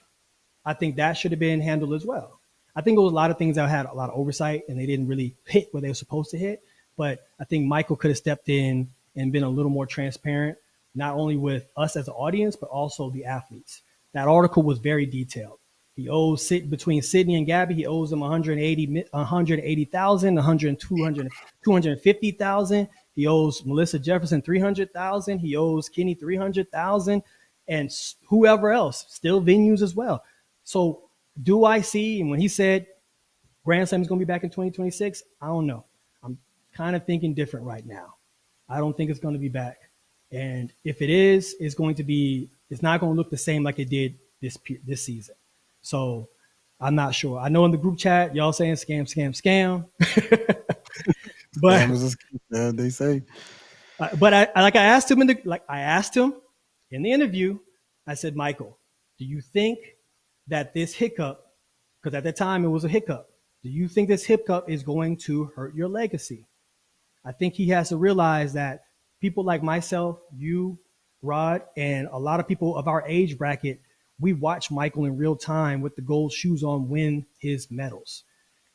I think that should have been handled as well. I think it was a lot of things that had a lot of oversight and they didn't really hit where they were supposed to hit. But I think Michael could have stepped in and been a little more transparent, not only with us as an audience, but also the athletes. That article was very detailed. He owes between Sydney and Gabby, he owes them 180,000, 250,000. He owes Melissa Jefferson 300,000. He owes Kenny 300,000. and whoever else, still venues as well. So do I see, and when he said Grand Slam is going to be back in 2026, I don't know. I'm kind of thinking different right now. I don't think it's going to be back. And if it is, it's not going to look the same like it did this season. So I'm not sure. I know in the group chat, y'all saying scam, scam, scam. But they say. But I asked him in the interview. I said, Michael, do you think that this hiccup, because at that time it was a hiccup, do you think this hiccup is going to hurt your legacy? I think he has to realize that people like myself, you, Rod, and a lot of people of our age bracket, we watch Michael in real time with the gold shoes on win his medals,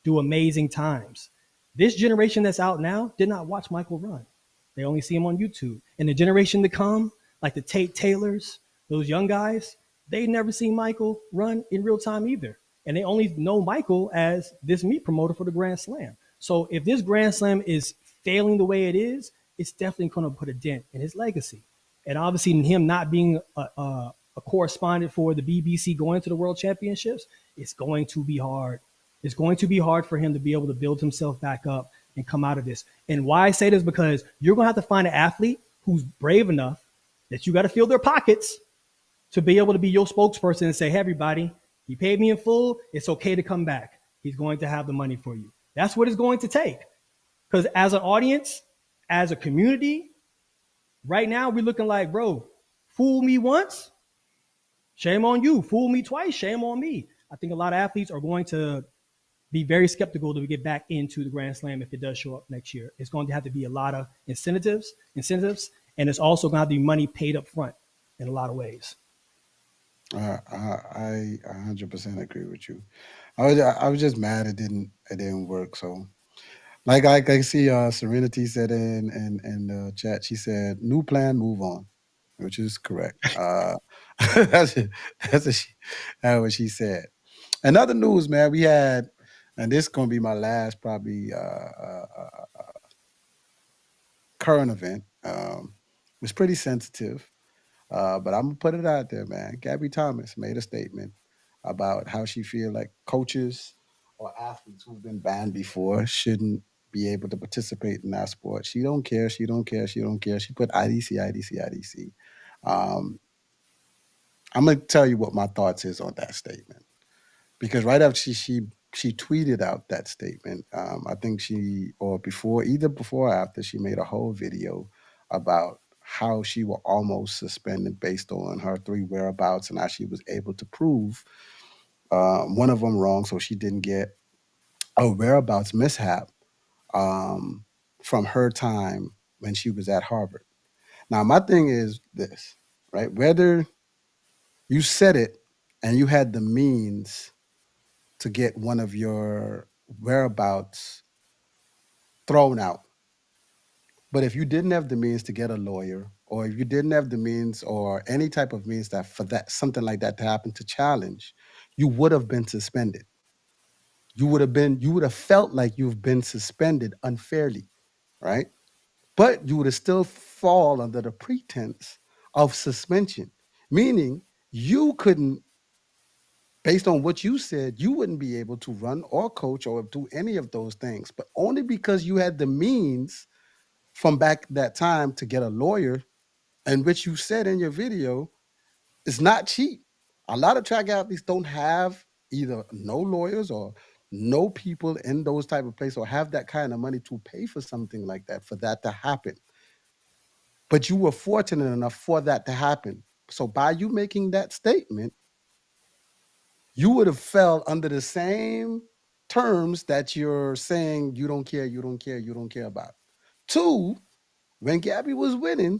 do amazing times. This generation that's out now did not watch Michael run. They only see him on YouTube. And the generation to come, like the Tate Taylors, those young guys, they never seen Michael run in real time either. And they only know Michael as this meet promoter for the Grand Slam. So if this Grand Slam is failing the way it is, it's definitely going to put a dent in his legacy. And obviously him not being a correspondent for the BBC going to the World Championships, it's going to be hard. It's going to be hard for him to be able to build himself back up and come out of this. And why I say this, because you're going to have to find an athlete who's brave enough that you got to fill their pockets to be able to be your spokesperson and say, hey, everybody, he paid me in full. It's okay to come back. He's going to have the money for you. That's what it's going to take. Because as an audience, as a community, right now we're looking like, bro, fool me once, shame on you. Fool me twice, shame on me. I think a lot of athletes are going to be very skeptical to get back into the Grand Slam if it does show up next year. It's going to have to be a lot of incentives, and it's also going to have to be money paid up front in a lot of ways. I 100% agree with you. I was just mad it didn't work. So, like I see Serenity said in the chat, she said, "New plan, move on," which is correct. That's what she said. In other news, man, we had, and this is gonna be my last probably current event. It was pretty sensitive. But I'm gonna put it out there, man. Gabby Thomas made a statement about how she feel like coaches or athletes who've been banned before shouldn't be able to participate in that sport. She don't care. She don't care. She don't care. She put IDC. I'm gonna tell you what my thoughts is on that statement, because right after she tweeted out that statement, I think either before or after, she made a whole video about how she was almost suspended based on her 3 whereabouts and how she was able to prove one of them wrong, so she didn't get a whereabouts mishap from her time when she was at Harvard. Now, my thing is this, right? Whether you said it and you had the means to get one of your whereabouts thrown out, but if you didn't have the means to get a lawyer, or if you didn't have the means or any type of means that for that something like that to happen to challenge, you would have been suspended. You would have felt like you've been suspended unfairly, right? But you would have still fall under the pretense of suspension, meaning you couldn't, based on what you said, you wouldn't be able to run or coach or do any of those things, but only because you had the means from back that time to get a lawyer, and which you said in your video is not cheap. A lot of track athletes don't have either no lawyers or no people in those type of places or have that kind of money to pay for something like that, for that to happen. But you were fortunate enough for that to happen. So by you making that statement, you would have fell under the same terms that you're saying you don't care about. 2, when Gabby was winning,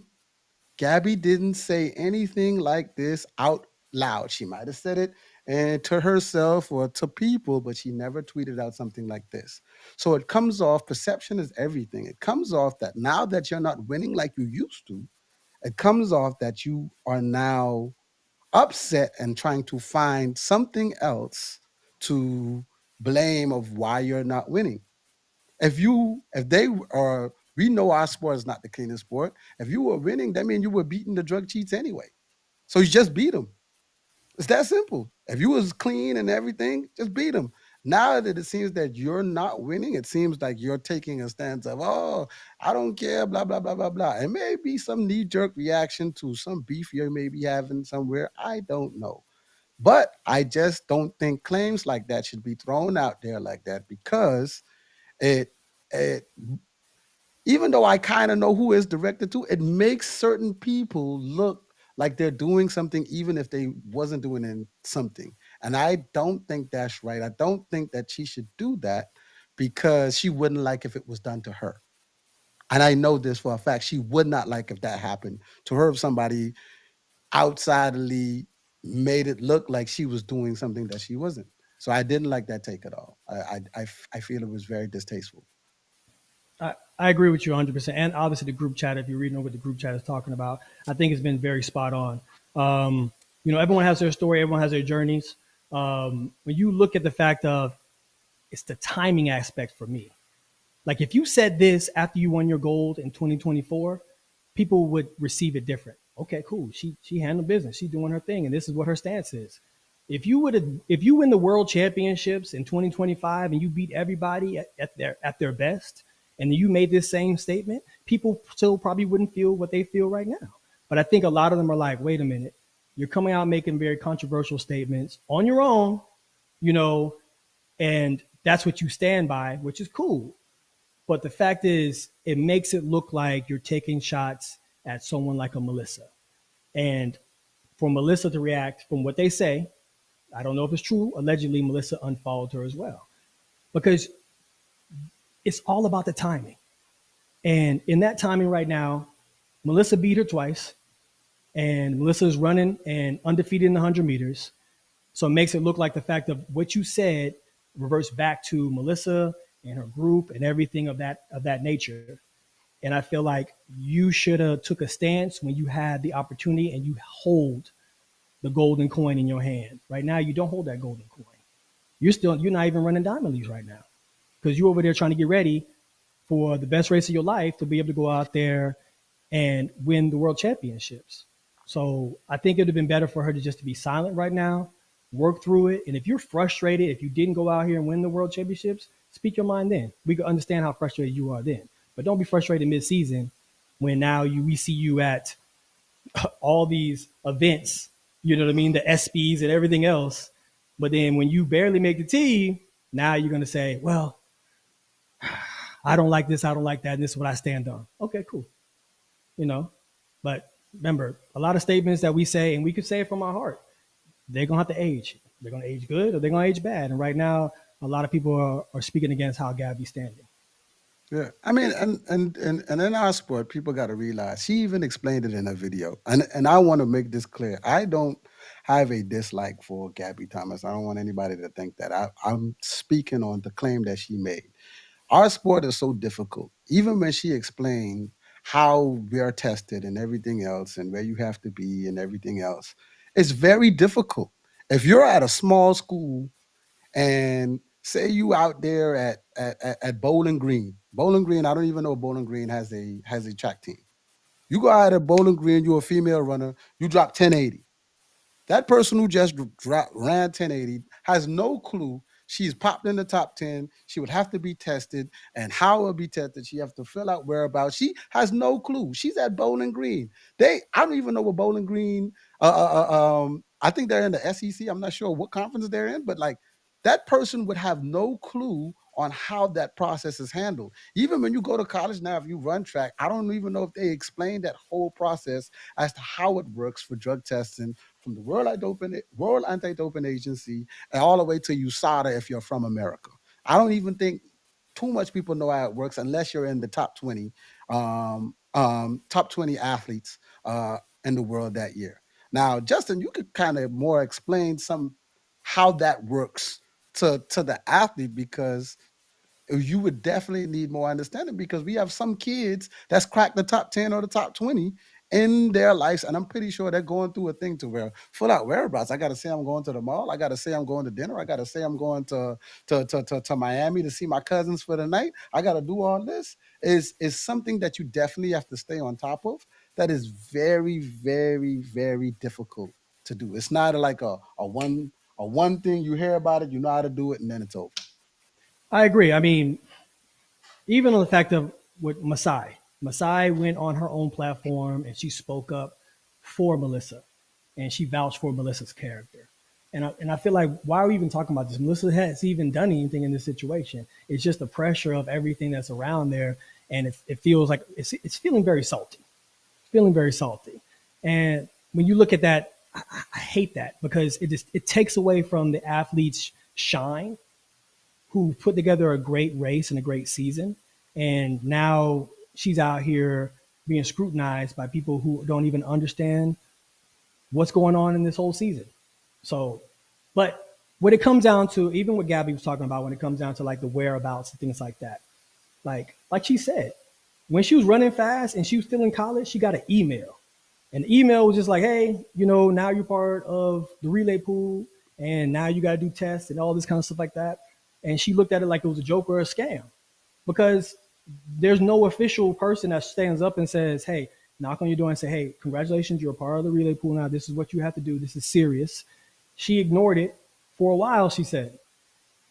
Gabby didn't say anything like this out loud. She might have said it to herself or to people, but she never tweeted out something like this. So it comes off, perception is everything. It comes off that now that you're not winning like you used to, it comes off that you are now upset and trying to find something else to blame of why you're not winning. We know our sport is not the cleanest sport. If you were winning, that means you were beating the drug cheats anyway. So you just beat him. It's that simple. If you was clean and everything, just beat him. Now that it seems that you're not winning, it seems like you're taking a stance of, oh, I don't care, blah, blah, blah, blah, blah. It may be some knee-jerk reaction to some beef you may be having somewhere. I don't know. But I just don't think claims like that should be thrown out there like that, because it it even though I kind of know who it's directed to, it makes certain people look like they're doing something even if they wasn't doing something. And I don't think that's right. I don't think that she should do that, because she wouldn't like if it was done to her. And I know this for a fact. She would not like if that happened to her, if somebody outsidely made it look like she was doing something that she wasn't. So I didn't like that take at all. I feel it was very distasteful. I agree with you 100%. And obviously, the group chat, if you're reading over what the group chat is talking about, I think it's been very spot on. Everyone has their story, everyone has their journeys. When you look at the fact of, it's the timing aspect for me. Like, if you said this after you won your gold in 2024, people would receive it different. Okay, cool. She handled business. She's doing her thing, and this is what her stance is. If you win the world championships in 2025 and you beat everybody at their best, and you made this same statement, people still probably wouldn't feel what they feel right now. But I think a lot of them are like, wait a minute, you're coming out making very controversial statements on your own, and that's what you stand by, which is cool. But the fact is, it makes it look like you're taking shots at someone like a Melissa. And for Melissa to react from what they say, I don't know if it's true, allegedly Melissa unfollowed her as well. Because it's all about the timing. And in that timing right now, Melissa beat her twice, and Melissa is running and undefeated in the 100 meters. So it makes it look like the fact of what you said reverts back to Melissa and her group and everything of that nature. And I feel like you should have took a stance when you had the opportunity and you hold the golden coin in your hand. Right now, you don't hold that golden coin. You're not even running Diamond Leagues right now, because you're over there trying to get ready for the best race of your life to be able to go out there and win the world championships. So I think it would have been better for her to just to be silent right now, work through it. And if you're frustrated, if you didn't go out here and win the world championships, speak your mind then. We can understand how frustrated you are then. But don't be frustrated mid-season when now we see you at all these events, you know what I mean, the SBs and everything else. But then when you barely make the team, now you're going to say, well, I don't like this, I don't like that, and this is what I stand on. Okay, cool. But remember, a lot of statements that we say, and we could say it from our heart, they're going to have to age. They're going to age good or they're going to age bad. And right now, a lot of people are speaking against how Gabby's standing. Yeah, I mean, and in our sport, people got to realize, she even explained it in a video, and I want to make this clear. I don't have a dislike for Gabby Thomas. I don't want anybody to think that. I'm speaking on the claim that she made. Our sport is so difficult. Even when she explained how we are tested and everything else, and where you have to be and everything else, it's very difficult. If you're at a small school and say you out there at Bowling Green. Bowling Green, I don't even know Bowling Green has a track team. You go out at Bowling Green, you're a female runner, you drop 1080. That person who just ran 1080 has no clue. She's popped in the top 10. She would have to be tested. And how it would be tested, she has to fill out whereabouts. She has no clue. She's at Bowling Green. I don't even know what Bowling Green, I think they're in the SEC. I'm not sure what conference they're in, but like, that person would have no clue on how that process is handled. Even when you go to college now, if you run track, I don't even know if they explain that whole process as to how it works for drug testing from the World Anti-Doping Agency and all the way to USADA if you're from America. I don't even think too much people know how it works unless you're in the top 20 athletes in the world that year. Now, Justin, you could kind of more explain how that works to the athlete, because you would definitely need more understanding, because we have some kids that's cracked the top 10 or the top 20 in their lives, and I'm pretty sure they're going through a thing to where full out whereabouts. I got to say I'm going to the mall. I got to say I'm going to dinner. I got to say I'm going to Miami to see my cousins for the night. I got to do all this. Is something that you definitely have to stay on top of. That is very, very, very difficult to do. It's not like a one thing you hear about it, you know how to do it, and then it's over. I agree. I mean, even on the fact of with Masai went on her own platform and she spoke up for Melissa, and she vouched for Melissa's character. And I feel like, why are we even talking about this? Melissa hasn't even done anything in this situation. It's just the pressure of everything that's around there, and it feels like it's feeling very salty. It's feeling very salty. And when you look at that, I hate that, because it takes away from the athletes' shine who put together a great race and a great season. And now she's out here being scrutinized by people who don't even understand what's going on in this whole season. So, but when it comes down to, even what Gabby was talking about, when it comes down to like the whereabouts and things like that, like she said, when she was running fast and she was still in college, she got an email. And the email was just like, hey, now you're part of the relay pool, and now you got to do tests and all this kind of stuff like that. And she looked at it like it was a joke or a scam, because there's no official person that stands up and says, hey, knock on your door and say, hey, congratulations, you're a part of the relay pool now. This is what you have to do. This is serious. She ignored it for a while, she said,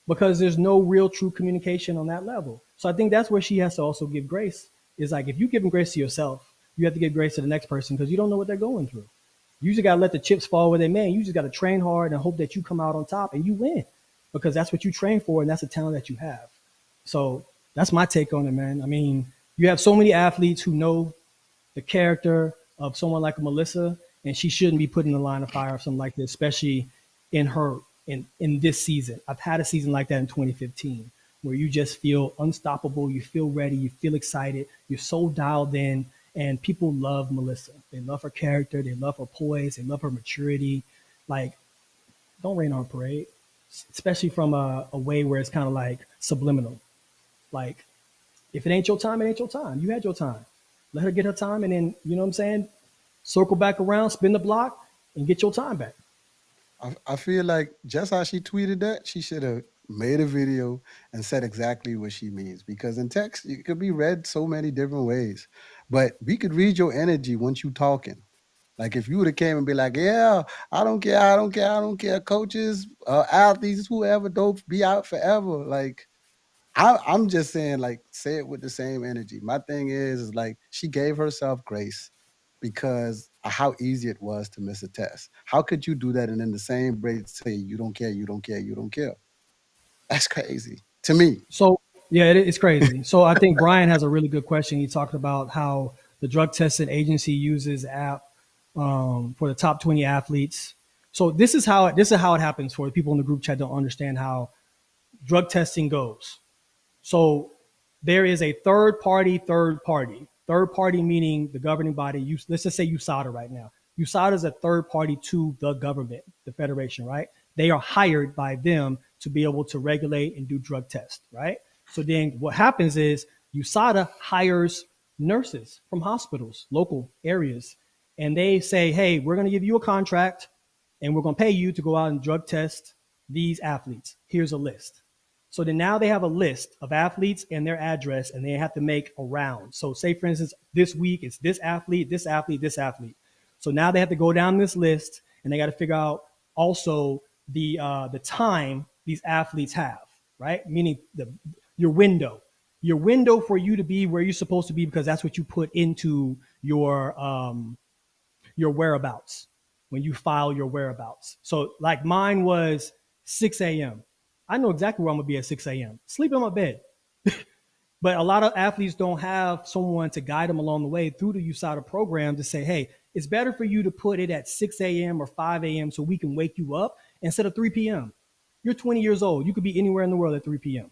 because there's no real true communication on that level. So I think that's where she has to also give grace. Is like, if you're giving grace to yourself, you have to give grace to the next person, because you don't know what they're going through. You just got to let the chips fall where they may. You just got to train hard and hope that you come out on top and you win, because that's what you train for, and that's the talent that you have. So that's my take on it, man. I mean, you have so many athletes who know the character of someone like Melissa, and she shouldn't be put in the line of fire or something like this, especially in this season. I've had a season like that in 2015, where you just feel unstoppable, you feel ready, you feel excited, you're so dialed in, and people love Melissa. They love her character, they love her poise, they love her maturity. Like, don't rain on a parade, especially from a way where it's kind of like subliminal. Like, if it ain't your time, it ain't your time. You had your time. Let her get her time, and then, you know what I'm saying, circle back around, spin the block, and get your time back. I feel like just how she tweeted that, she should have made a video and said exactly what she means. Because in text, it could be read so many different ways. But we could read your energy once you talking. Like, if you would have came and be like, yeah, I don't care. Coaches, athletes, whoever, don't be out forever. Like, I'm just saying, like, say it with the same energy. My thing is like, she gave herself grace because of how easy it was to miss a test. How could you do that and in the same breath say you don't care? That's crazy to me. So, yeah, it's crazy. So I think Brian has a really good question. He talked about how the drug testing agency uses the app for the top 20 athletes. So this is how it happens. For the people in the group chat don't understand how drug testing goes. So there is a third party, meaning the governing body. Let's just say USADA right now. USADA is a third party to the government, the federation, right? They are hired by them to be able to regulate and do drug tests, right? So then what happens is USADA hires nurses from hospitals, local areas, and they say, hey, we're going to give you a contract and we're going to pay you to go out and drug test these athletes. Here's a list. So then now they have a list of athletes and their address, and they have to make a round. So say, for instance, this week it's this athlete. So now they have to go down this list, and they got to figure out also the time these athletes have, right? Meaning your window for you to be where you're supposed to be, because that's what you put into your whereabouts when you file your whereabouts. So like mine was 6 a.m. I know exactly where I'm going to be at 6 a.m. Sleep in my bed. But a lot of athletes don't have someone to guide them along the way through the USADA program to say, hey, it's better for you to put it at 6 a.m. or 5 a.m. so we can wake you up instead of 3 p.m. You're 20 years old. You could be anywhere in the world at 3 p.m.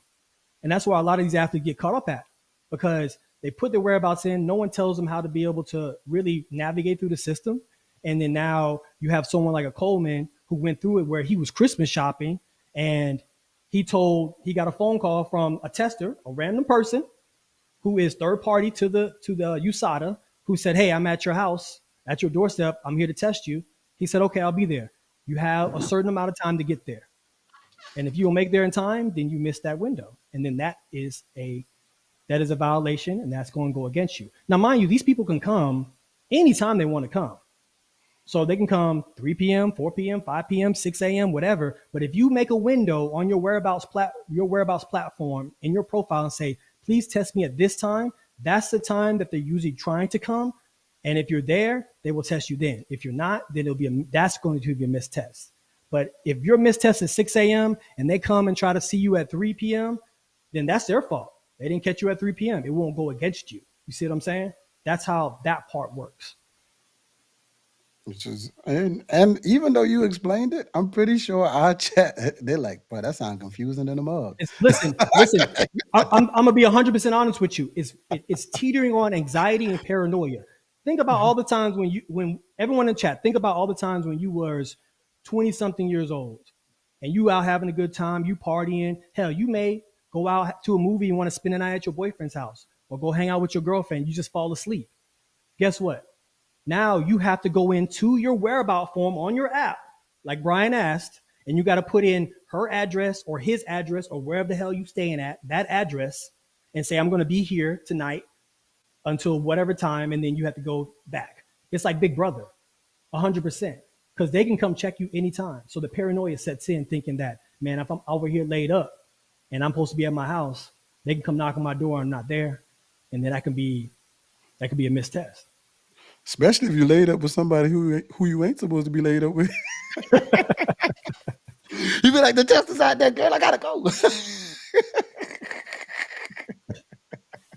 And that's why a lot of these athletes get caught up at, because they put their whereabouts in. No one tells them how to be able to really navigate through the system. And then now you have someone like a Coleman who went through it, where he was Christmas shopping, and he got a phone call from a tester, a random person who is third party to the USADA, who said, hey, I'm at your house, at your doorstep. I'm here to test you. He said, okay, I'll be there. You have a certain amount of time to get there. And if you don't make there in time, then you miss that window. And then that is a violation, and that's going to go against you. Now, mind you, these people can come anytime they want to come. So they can come 3 p.m., 4 p.m., 5 p.m., 6 a.m., whatever. But if you make a window on your whereabouts platform in your profile and say, please test me at this time, that's the time that they're usually trying to come. And if you're there, they will test you then. If you're not, then that's going to be a missed test. But if your missed test is 6 a.m. and they come and try to see you at 3 p.m., then that's their fault. They didn't catch you at 3 p.m. It won't go against you. You see what I'm saying? That's how that part works. Which is, and even though you explained it, I'm pretty sure our chat, they're like, bro, that sounds confusing in the mug. Listen. I'm gonna be 100% honest with you. It's teetering on anxiety and paranoia. Think about all the times when everyone in chat, think about all the times when you was 20 something years old and you out having a good time, you partying. Hell, you may go out to a movie and want to spend the night at your boyfriend's house or go hang out with your girlfriend. You just fall asleep. Guess what? Now you have to go into your whereabout form on your app, like Brian asked, and you got to put in her address or his address or wherever the hell you staying at, that address, and say, I'm going to be here tonight until whatever time, and then you have to go back. It's like Big Brother, 100%, because they can come check you anytime. So the paranoia sets in thinking that, man, if I'm over here laid up and I'm supposed to be at my house, they can come knock on my door and I'm not there, and then that could be a missed test. Especially if you laid up with somebody who you ain't supposed to be laid up with. You be like, the test is out there, girl. I gotta go.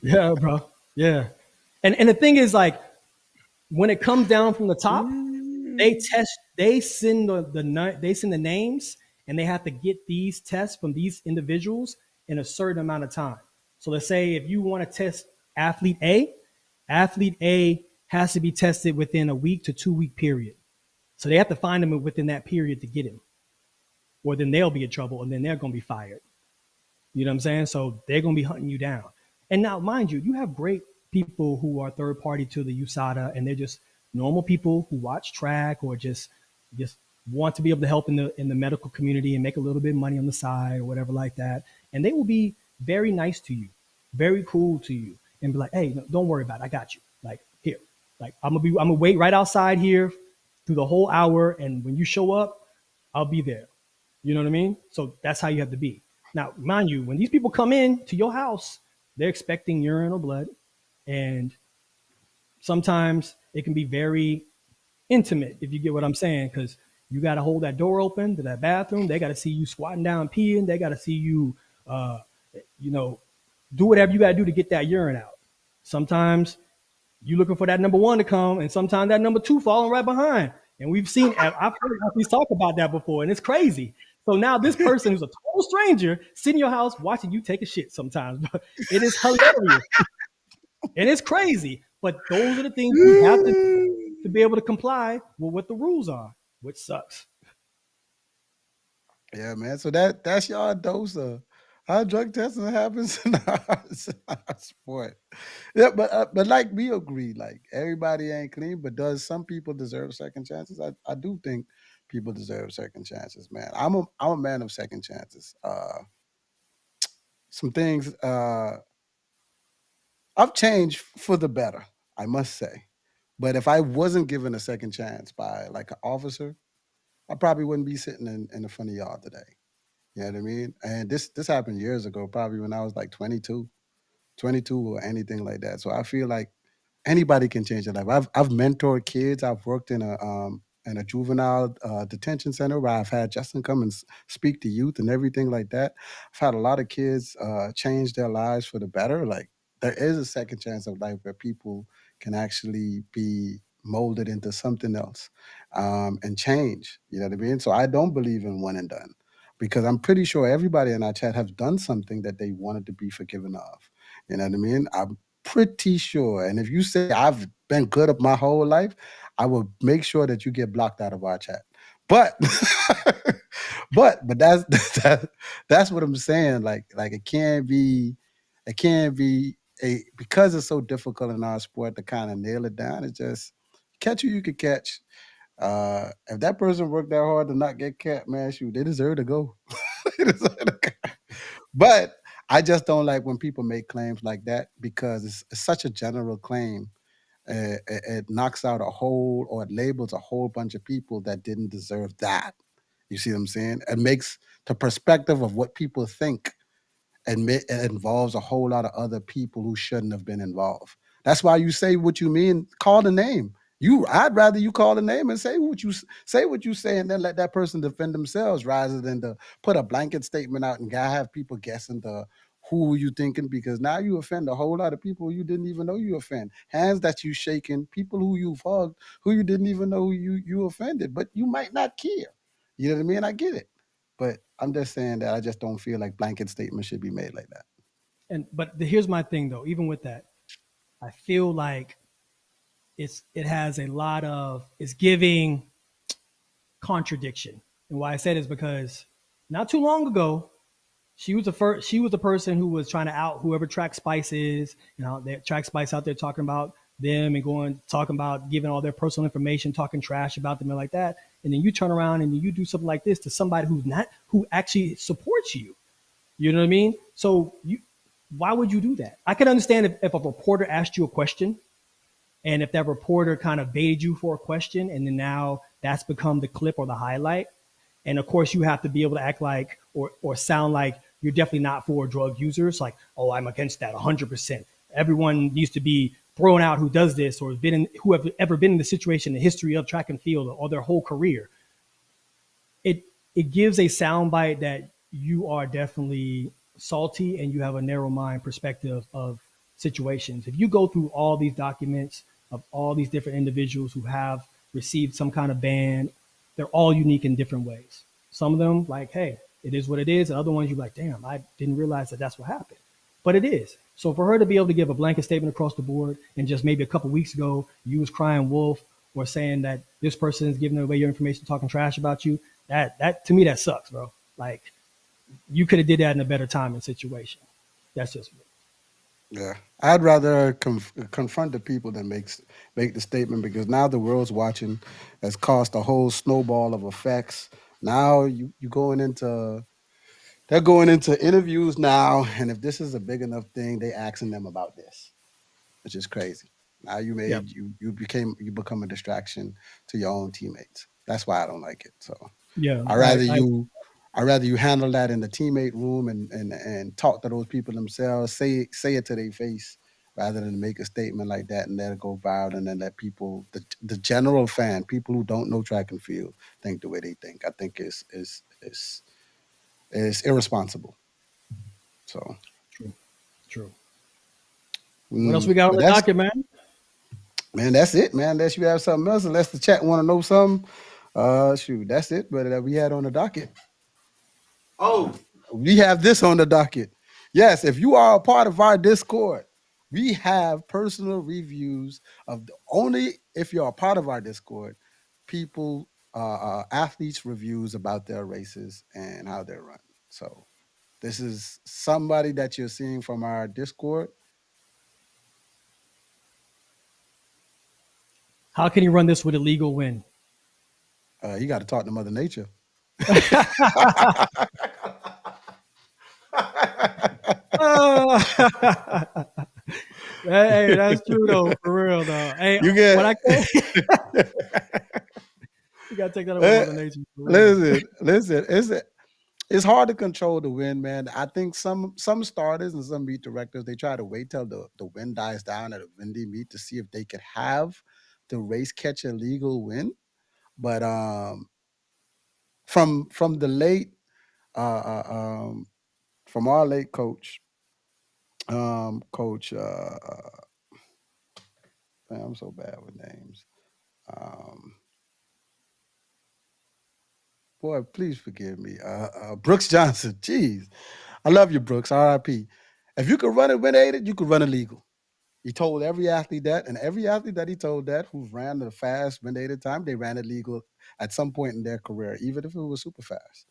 Yeah, bro. Yeah. And the thing is, like, when it comes down from the top, they send the names, and they have to get these tests from these individuals in a certain amount of time. So let's say if you want to test athlete A has to be tested within a week to 2 week period. So they have to find him within that period to get him, or then they'll be in trouble and then they're going to be fired. You know what I'm saying? So they're going to be hunting you down. And now, mind you, you have great people who are third party to the USADA, and they're just normal people who watch track or just want to be able to help in the medical community and make a little bit of money on the side or whatever like that. And they will be very nice to you, very cool to you, and be like, hey, no, don't worry about it. I got you. Like, here. Like, I'm gonna wait right outside here through the whole hour, and when you show up, I'll be there. You know what I mean? So that's how you have to be. Now, mind you, when these people come in to your house, they're expecting urine or blood, and sometimes it can be very intimate, if you get what I'm saying, because you got to hold that door open to that bathroom. They got to see you squatting down, peeing. They got to see you, do whatever you got to do to get that urine out. Sometimes you looking for that number one to come, and sometimes that number two falling right behind. And I've heard athletes talk about that before, and it's crazy. So now this person who's a total stranger sitting in your house watching you take a shit sometimes. But it is hilarious. And it's crazy. But those are the things we have to do to be able to comply with what the rules are, which sucks. Yeah, man. So that's y'all dose of how drug testing happens in our sport. Yeah, but like we agree, like everybody ain't clean, but does some people deserve second chances? I do think people deserve second chances, man. I'm a man of second chances. Some things I've changed for the better, I must say. But if I wasn't given a second chance by like an officer, I probably wouldn't be sitting in the front of y'all today. You know what I mean? And this happened years ago, probably when I was like 22 or anything like that. So I feel like anybody can change their life. I've mentored kids. I've worked in a juvenile detention center where I've had Justin come and speak to youth and everything like that. I've had a lot of kids change their lives for the better. Like there is a second chance of life where people can actually be molded into something else and change. You know what I mean? So I don't believe in one and done, because I'm pretty sure everybody in our chat have done something that they wanted to be forgiven of. You know what I mean? I'm pretty sure. And if you say I've been good up my whole life, I will make sure that you get blocked out of our chat. But but that's what I'm saying. Like it can't be because it's so difficult in our sport to kind of nail it down. It's just catch who you could catch. If that person worked that hard to not get caught, man, shoot, they deserve to go. They deserve to go. But I just don't like when people make claims like that, because it's such a general claim it knocks out or it labels a whole bunch of people that didn't deserve that. You see what I'm saying? It makes the perspective of what people think, and it involves a whole lot of other people who shouldn't have been involved. That's why you say what you mean. Call the name. I'd rather you call the name and say what you say, and then let that person defend themselves, rather than to put a blanket statement out and have people guessing who you thinking, because now you offend a whole lot of people you didn't even know you offend. Hands that you shaking, people who you've hugged, who you didn't even know you offended, but you might not care. You know what I mean? I get it. But I'm just saying that I just don't feel like blanket statements should be made like that. But here's my thing though. Even with that, I feel like it has a lot of, it's giving contradiction. And why I said is because not too long ago, she was the person who was trying to out whoever Track Spice is. They Track Spice out there talking about them and talking about giving all their personal information, talking trash about them and like that. And then you turn around and you do something like this to somebody who actually supports you. You know what I mean? So why would you do that? I can understand if a reporter asked you a question, and if that reporter kind of baited you for a question, and then now that's become the clip or the highlight. And of course, you have to be able to act like or sound like you're definitely not for drug users. Like, oh, I'm against that 100%. Everyone needs to be thrown out who does this or who have ever been in the situation in the history of track and field or their whole career. It gives a soundbite that you are definitely salty and you have a narrow mind perspective of situations. If you go through all these documents of all these different individuals who have received some kind of ban, they're all unique in different ways. Some of them, like, hey, it is what it is. And other ones, you're like, damn, I didn't realize that that's what happened. But it is. So for her to be able to give a blanket statement across the board, and just maybe a couple weeks ago, you was crying wolf or saying that this person is giving away your information, talking trash about you, that to me, that sucks, bro. Like, you could have did that in a better time and situation. That's just me. Yeah, I'd rather confront the people than make the statement, because now the world's watching. Has caused a whole snowball of effects. Now they're going into interviews now, and if this is a big enough thing, they asking them about this, which is crazy. Now you become a distraction to your own teammates. That's why I don't like it. So Yeah, I rather you handle that in the teammate room and talk to those people themselves, say it to their face, rather than make a statement like that and let it go viral, and then let people, the general fan, people who don't know track and field, think the way they think. I think is irresponsible. So True. What else we got on the docket, man? Man, that's it, man. Unless you have something else, unless the chat want to know something. Shoot, that's it. But we had on the docket. Oh, we have this on the docket. Yes, if you are a part of our Discord, we have personal reviews of only if you're a part of our Discord, people, athletes' reviews about their races and how they're run. So this is somebody that you're seeing from our Discord. How can you run this with a legal win? You got to talk to Mother Nature. Hey, that's true though, for real though. Hey, You get when I can, you gotta take that over Mother Nature. listen. It's hard to control the wind, man. I think some starters and some meet directors, they try to wait till the wind dies down at a windy meet to see if they could have the race catch a legal win. But from the late from our late coach, coach man, I'm so bad with names. Boy, please forgive me. Brooks Johnson. Jeez. I love you, Brooks. RIP. If you could run it win-aided, you could run it legal. He told every athlete that, and every athlete that he told that who ran the fast win-aided time, they ran it legal at some point in their career, even if it was super fast.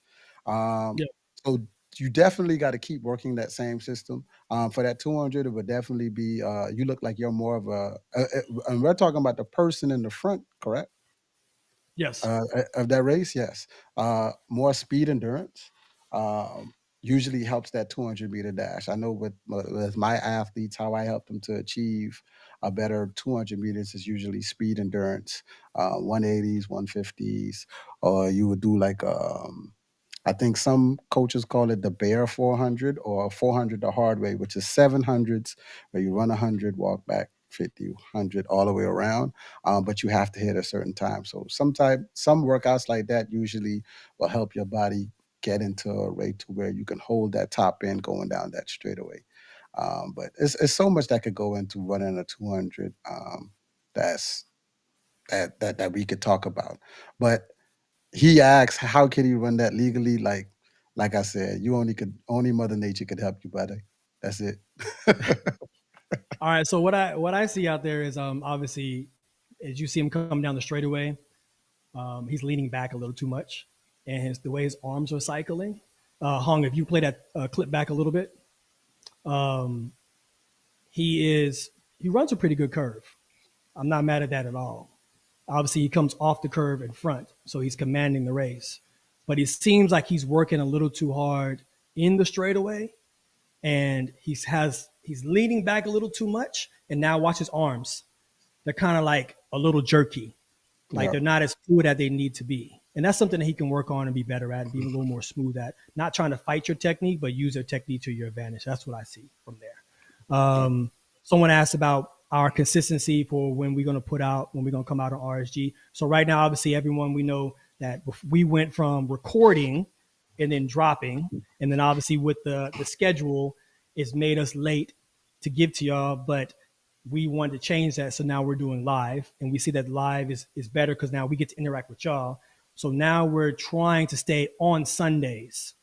So you definitely got to keep working that same system. For that 200, it would definitely be, you look like you're more of and we're talking about the person in the front, correct? Yes. Of that race, yes. More speed endurance usually helps that 200-meter dash. I know with my athletes, how I help them to achieve a better 200 meters is usually speed endurance, 180s, 150s, or you would do like I think some coaches call it the bear 400 or 400 the hard way, which is 700s where you run 100, walk back 50, 100 all the way around, but you have to hit a certain time. So some workouts like that usually will help your body get into a rate to where you can hold that top end going down that straightaway. But it's so much that could go into running a 200 that we could talk about. But he asks, how can he run that legally? Like I said, only Mother Nature could help you, buddy. That's it. All right. So what I see out there is obviously, as you see him come down the straightaway, he's leaning back a little too much, and the way his arms are cycling. Hong, if you play that clip back a little bit, he runs a pretty good curve. I'm not mad at that at all. Obviously, he comes off the curve in front, so he's commanding the race. But it seems like he's working a little too hard in the straightaway, and he's leaning back a little too much. And now watch his arms; they're kind of like a little jerky, like they're not as fluid as they need to be. And that's something that he can work on and be better at, and be a little more smooth at. Not trying to fight your technique, but use your technique to your advantage. That's what I see from there. Someone asked about our consistency for when we're going to come out on RSG. So right now, obviously, everyone, we know that we went from recording and then dropping. And then obviously with the schedule, it's made us late to give to y'all, but we wanted to change that. So now we're doing live, and we see that live is better because now we get to interact with y'all. So now we're trying to stay on Sundays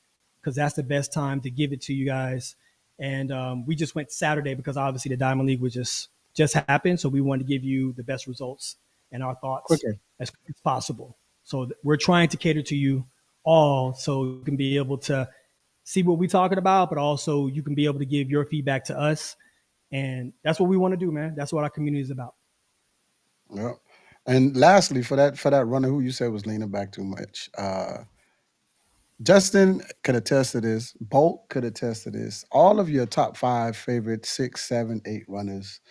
because that's the best time to give it to you guys. And we just went Saturday because obviously the Diamond League was just happened. So we wanted to give you the best results and our thoughts quicker as quick as possible. So we're trying to cater to you all so you can be able to see what we're talking about, but also you can be able to give your feedback to us. And that's what we want to do, man. That's what our community is about. Yeah. And lastly, for that runner who you said was leaning back too much, Justin could attest to this. Bolt could attest to this. All of your top 5 favorite 6, 7, 8 runners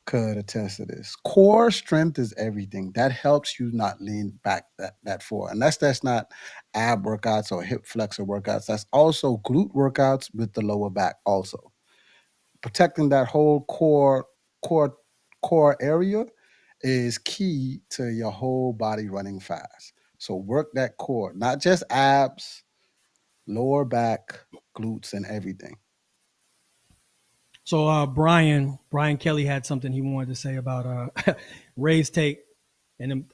could attest to this. Core strength is everything. That helps you not lean back that far. And that's not ab workouts or hip flexor workouts. That's also glute workouts with the lower back also. Protecting that whole core area is key to your whole body running fast. So work that core, not just abs, lower back, glutes, and everything. So Brian Kelly had something he wanted to say about Ray's take and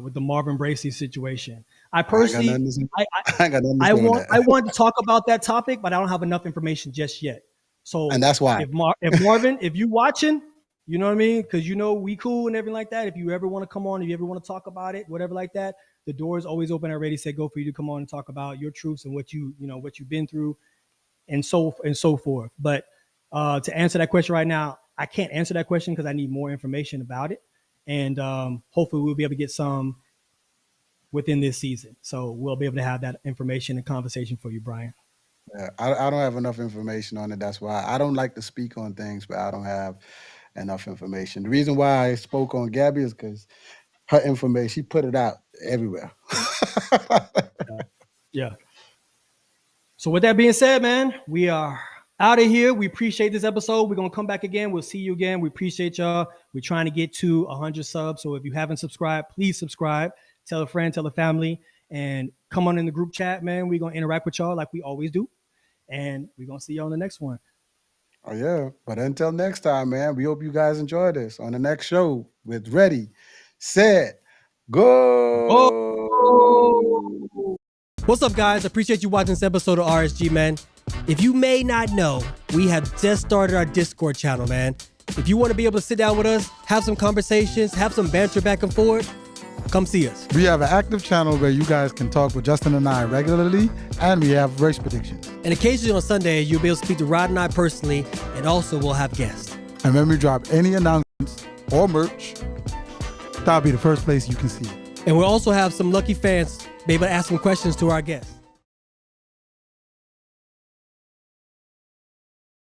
with the Marvin Bracey situation. I personally, I want to talk about that topic, but I don't have enough information just yet. So, and that's why. If Marvin, if you watching, you know what I mean, because we cool and everything like that. If you ever want to come on, if you ever want to talk about it, whatever like that, the door is always open. I already said go for you to come on and talk about your truths and what what you've been through, and so forth. But to answer that question right now, I can't answer that question because I need more information about it, and hopefully we'll be able to get some within this season. So we'll be able to have that information and conversation for you, Brian. Yeah, I don't have enough information on it. That's why I don't like to speak on things, but I don't have enough information. The reason why I spoke on Gabby is because her information, she put it out everywhere. Yeah. So with that being said, man, we are out of here. We appreciate this episode. We're going to come back again. We'll see you again. We appreciate y'all. We're trying to get to 100 subs. So if you haven't subscribed, please subscribe. Tell a friend, tell a family, and come on in the group chat, man. We're going to interact with y'all like we always do. And we're going to see you on the next one. Oh, yeah. But until next time, man, we hope you guys enjoy this. On the next show with Ready, Set, Go. Oh. What's up, guys? Appreciate you watching this episode of RSG, man. If you may not know, we have just started our Discord channel, man. If you want to be able to sit down with us, have some conversations, have some banter back and forth, come see us. We have an active channel where you guys can talk with Justin and I regularly, and we have race predictions. And occasionally on Sunday, you'll be able to speak to Rod and I personally, and also we'll have guests. And when we drop any announcements or merch, that'll be the first place you can see it. And we'll also have some lucky fans be able to ask some questions to our guests.